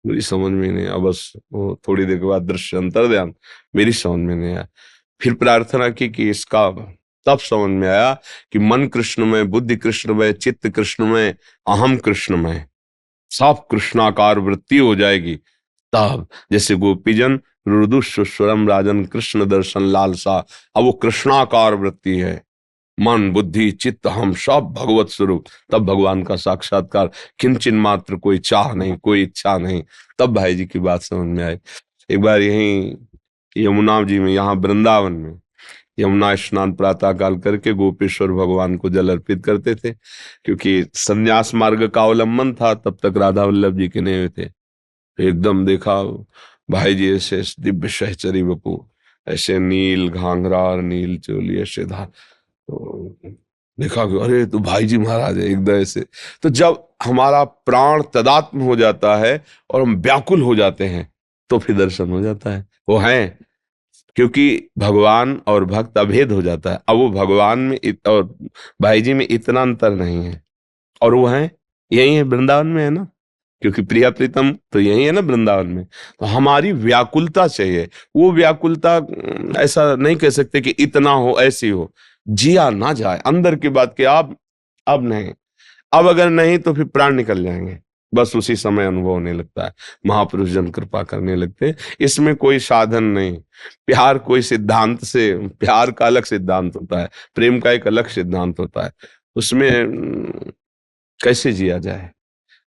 मेरी समझ में नहीं आया, बस वो थोड़ी देर के बाद दृश्य अंतर ध्यान, मेरी समझ में नहीं आया। फिर प्रार्थना की कि इसका, तब समझ में आया कि मन कृष्णमय, बुद्धि कृष्णमय, चित्त कृष्णमय, अहम कृष्णमय, सब कृष्णाकार वृत्ति हो जाएगी। तब जैसे गोपीजन रुदुस्वरम राजन कृष्ण दर्शन लालसा, अब वो कृष्णाकार वृत्ति है, मन बुद्धि चित्त हम सब भगवत स्वरूप। तब भगवान का साक्षात्कार, किंचन मात्र कोई चाह नहीं, कोई इच्छा नहीं। तब भाई जी की बात समझ में आई। एक बार यहीं यमुना जी में, यहाँ वृंदावन में यमुना स्नान प्रातः काल करके गोपेश्वर भगवान को जल अर्पित करते थे, क्योंकि संन्यास मार्ग का अवलंबन था, तब तक राधा वल्लभ जी के नहीं हुए थे। एकदम देखा भाई जी ऐसे दिव्य सहचरी बपू, ऐसे नील घाघरा और नील चोली ऐसे धार, तो देखा कि अरे तो भाई जी महाराज है एकदम ऐसे। तो जब हमारा प्राण तदात्म हो जाता है और हम व्याकुल हो जाते हैं, तो फिर दर्शन हो जाता है। वो हैं, क्योंकि भगवान और भक्त अभेद हो जाता है। अब वो भगवान में और भाई जी में इतना अंतर नहीं है, और वो हैं यही है, वृंदावन में है ना, क्योंकि प्रिया प्रीतम तो यही है ना वृंदावन में। तो हमारी व्याकुलता चाहिए। वो व्याकुलता ऐसा नहीं कह सकते कि इतना हो, ऐसी हो, जिया ना जाए अंदर की बात कि अब नहीं, अब अगर नहीं तो फिर प्राण निकल जाएंगे। बस उसी समय अनुभव होने लगता है, महापुरुष जन कृपा करने लगते हैं। इसमें कोई साधन नहीं, प्यार कोई सिद्धांत से, प्यार का अलग सिद्धांत होता है, प्रेम का एक अलग सिद्धांत होता है। उसमें कैसे जिया जाए,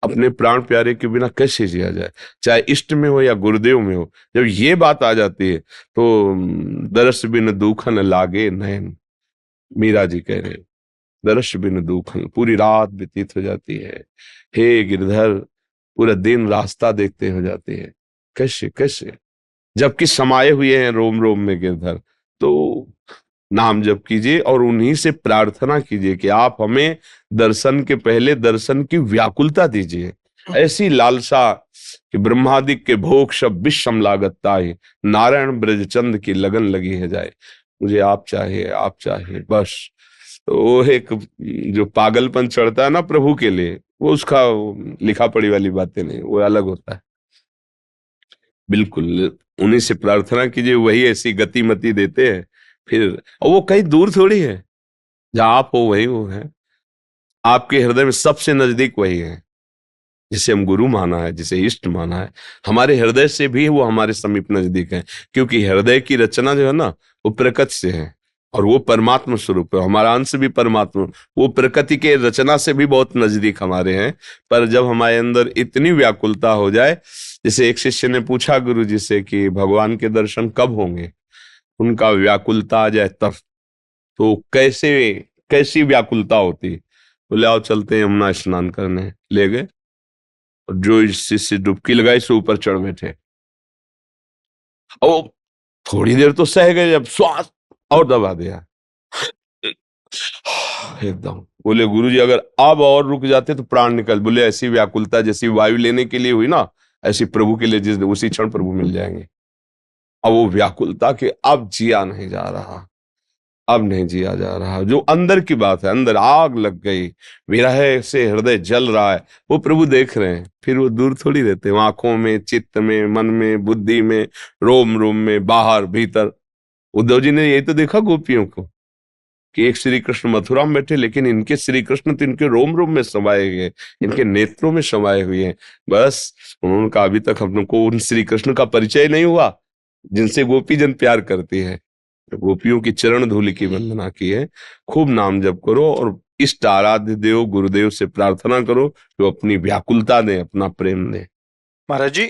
अपने प्राण प्यारे के बिना कैसे जिया जाए, चाहे इष्ट में हो या गुरुदेव में हो। जब ये बात आ जाती है तो दरस बिन दूखन लागे नैन, मीरा जी कह रहे हैं, दरस बिन दूखन, पूरी रात व्यतीत हो जाती है। हे गिरधर, पूरा दिन रास्ता देखते हो जाती है, कैसे कैसे, जबकि समाये हुए हैं रोम रोम में गिरधर। तो नाम जप कीजिए और उन्हीं से प्रार्थना कीजिए कि आप हमें दर्शन के पहले दर्शन की व्याकुलता दीजिए। ऐसी लालसा कि ब्रह्मादिक के भोग सब विषम लागत ताहि, नारायण ब्रजचंद की लगन लगी है जाए। मुझे आप चाहिए बस। तो वो एक जो पागलपन चढ़ता है ना प्रभु के लिए, वो उसका लिखा पढ़ी वाली बातें नहीं, वो अलग होता है। बिल्कुल उन्हीं से प्रार्थना कीजिए, वही ऐसी गतिमति देते हैं। फिर और वो कहीं दूर थोड़ी है, जहां आप हो वही वो है। आपके हृदय में सबसे नजदीक वही है जिसे हम गुरु माना है, जिसे इष्ट माना है। हमारे हृदय से भी वो हमारे समीप नजदीक है, क्योंकि हृदय की रचना जो है ना, वो प्रकृति से है और वो परमात्मा स्वरूप है। हमारा अंश भी परमात्मा, वो प्रकृति के रचना से भी बहुत नजदीक हमारे हैं। पर जब हमारे अंदर इतनी व्याकुलता हो जाए, जैसे एक शिष्य ने पूछा गुरु जी से कि भगवान के दर्शन कब होंगे, उनका व्याकुलता आ जाए तब। तो कैसी व्याकुलता होती। बोले आओ चलते हैं यमुना स्नान करने, ले गए। और जो इस शिष्य डुबकी लगाई से ऊपर चढ़ बैठे, और थोड़ी देर तो सह गए, जब श्वास और दबा दिया एकदम। बोले गुरुजी अगर अब और रुक जाते तो प्राण निकल। बोले ऐसी व्याकुलता जैसी वायु लेने के लिए हुई ना, ऐसी प्रभु के लिए जिस उसी क्षण प्रभु मिल जाएंगे। अब वो व्याकुलता के अब जिया नहीं जा रहा, अब नहीं जिया जा रहा। जो अंदर की बात है, अंदर आग लग गई, विरह से हृदय जल रहा है, वो प्रभु देख रहे हैं। फिर वो दूर थोड़ी रहते हैं, आंखों में, चित्त में, मन में, बुद्धि में, रोम रोम में, बाहर भीतर। उद्धव जी ने यही तो देखा गोपियों को कि एक श्री कृष्ण मथुरा में बैठे, लेकिन इनके श्री कृष्ण तो इनके रोम रोम में समाये गए, इनके नेत्रों में समाये हुए हैं। बस उन्होंने कहा अभी तक हम लोग को उन श्री कृष्ण का परिचय नहीं हुआ जिनसे गोपी जन प्यार करती है। गोपियों की चरण धूलि की वंदना की है। खूब नाम जप करो और इष्ट आराध्य देव गुरुदेव से प्रार्थना करो जो अपनी व्याकुलता दे, अपना प्रेम दे। महाराज जी,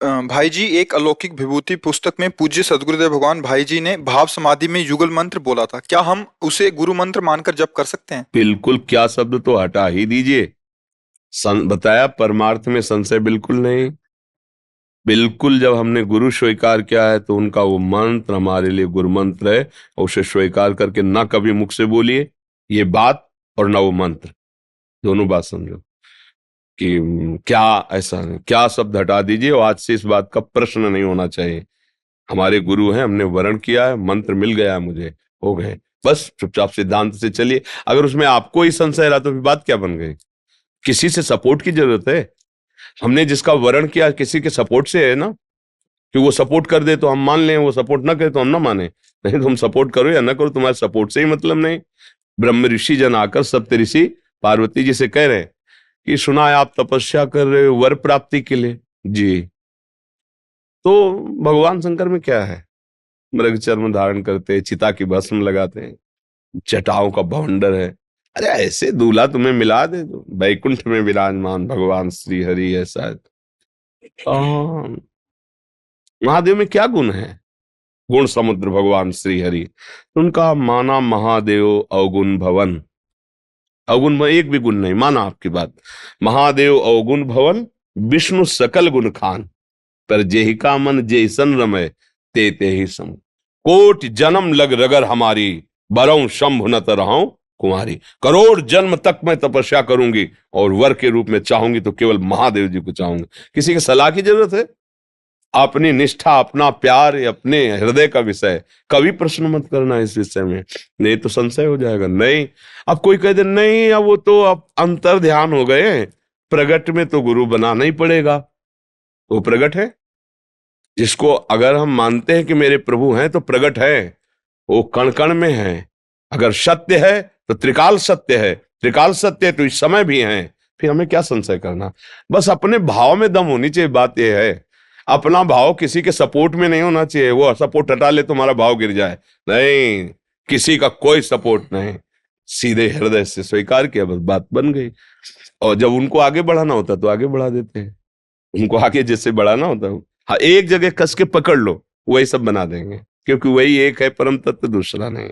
भाई जी, एक अलौकिक विभूति पुस्तक में पूज्य सदगुरुदेव भगवान भाई जी ने भाव समाधि में युगल मंत्र बोला था, क्या हम उसे गुरु मंत्र मानकर जप कर सकते हैं? बिल्कुल, क्या शब्द तो हटा ही दीजिए। बताया परमार्थ में संशय बिल्कुल नहीं। बिल्कुल जब हमने गुरु स्वीकार किया है तो उनका वो मंत्र हमारे लिए गुरु मंत्र है, और उसे स्वीकार करके ना कभी मुख से बोलिए ये बात और ना वो मंत्र, दोनों बात समझो कि क्या ऐसा नहीं, क्या शब्द हटा दीजिए। और आज से इस बात का प्रश्न नहीं होना चाहिए। हमारे गुरु हैं, हमने वर्ण किया है, मंत्र मिल गया है मुझे, हो गए, बस चुपचाप सिद्धांत से चलिए। अगर उसमें आपको ही संशय रहा तो फिर बात क्या बन गई? किसी से सपोर्ट की जरूरत है। हमने जिसका वर्ण किया किसी के सपोर्ट से है ना, कि वो सपोर्ट कर दे तो हम मान लें, वो सपोर्ट ना करे तो हम ना माने। नहीं तो हम सपोर्ट करो या ना करो, तुम्हारे सपोर्ट से ही मतलब नहीं। ब्रह्म ऋषि जन आकर सप्त ऋषि पार्वती जी से कह रहे हैं कि सुना है आप तपस्या कर रहे हो वर प्राप्ति के लिए जी। तो भगवान शंकर में क्या है, मृग चर्म धारण करते हैं, चिता की भस्म लगाते हैं, जटाओं का बवंडर है। अरे ऐसे दूल्हा तुम्हें मिला दे तो वैकुंठ में विराजमान भगवान श्री हरि है शायद। महादेव में क्या गुण है? गुण समुद्र भगवान श्री हरि। उनका माना महादेव अवगुण भवन। अवगुण में एक भी गुण नहीं, माना आपकी बात। महादेव अवगुण भवन, विष्णु सकल गुण खान, पर जेहि का मन जैसन रमय ते ते ही सम। कोट जन्म लग रगर हमारी, बरऊं शंभु न तरहूं कुमारी। करोड़ जन्म तक मैं तपस्या करूंगी और वर के रूप में चाहूंगी तो केवल महादेव जी को चाहूंगी। किसी की सलाह की जरूरत है? अपनी निष्ठा, अपना प्यार, अपने हृदय का विषय, कभी प्रश्न मत करना इस विषय में, नहीं तो संशय हो जाएगा। नहीं, अब कोई कह दे नहीं अब वो तो अब अंतर ध्यान हो गए, प्रगट में तो गुरु बनाना ही पड़ेगा। वो प्रगट है, जिसको अगर हम मानते हैं कि मेरे प्रभु हैं तो प्रगट है, वो कण कण में है। अगर सत्य है तो त्रिकाल सत्य है, त्रिकाल सत्य है तो इस समय भी है। फिर हमें क्या संशय करना? बस अपने भाव में दम होनी चाहिए। बात यह है, अपना भाव किसी के सपोर्ट में नहीं होना चाहिए। वो सपोर्ट हटा ले तुम्हारा भाव गिर जाए, नहीं, किसी का कोई सपोर्ट नहीं। सीधे हृदय से स्वीकार किया, बस बात बन गई। और जब उनको आगे बढ़ाना होता तो आगे बढ़ा देते हैं, उनको आगे जैसे बढ़ाना होता है। हाँ, एक जगह कस के पकड़ लो, वही सब बना देंगे, क्योंकि वही एक है परम तत्व, दूसरा नहीं।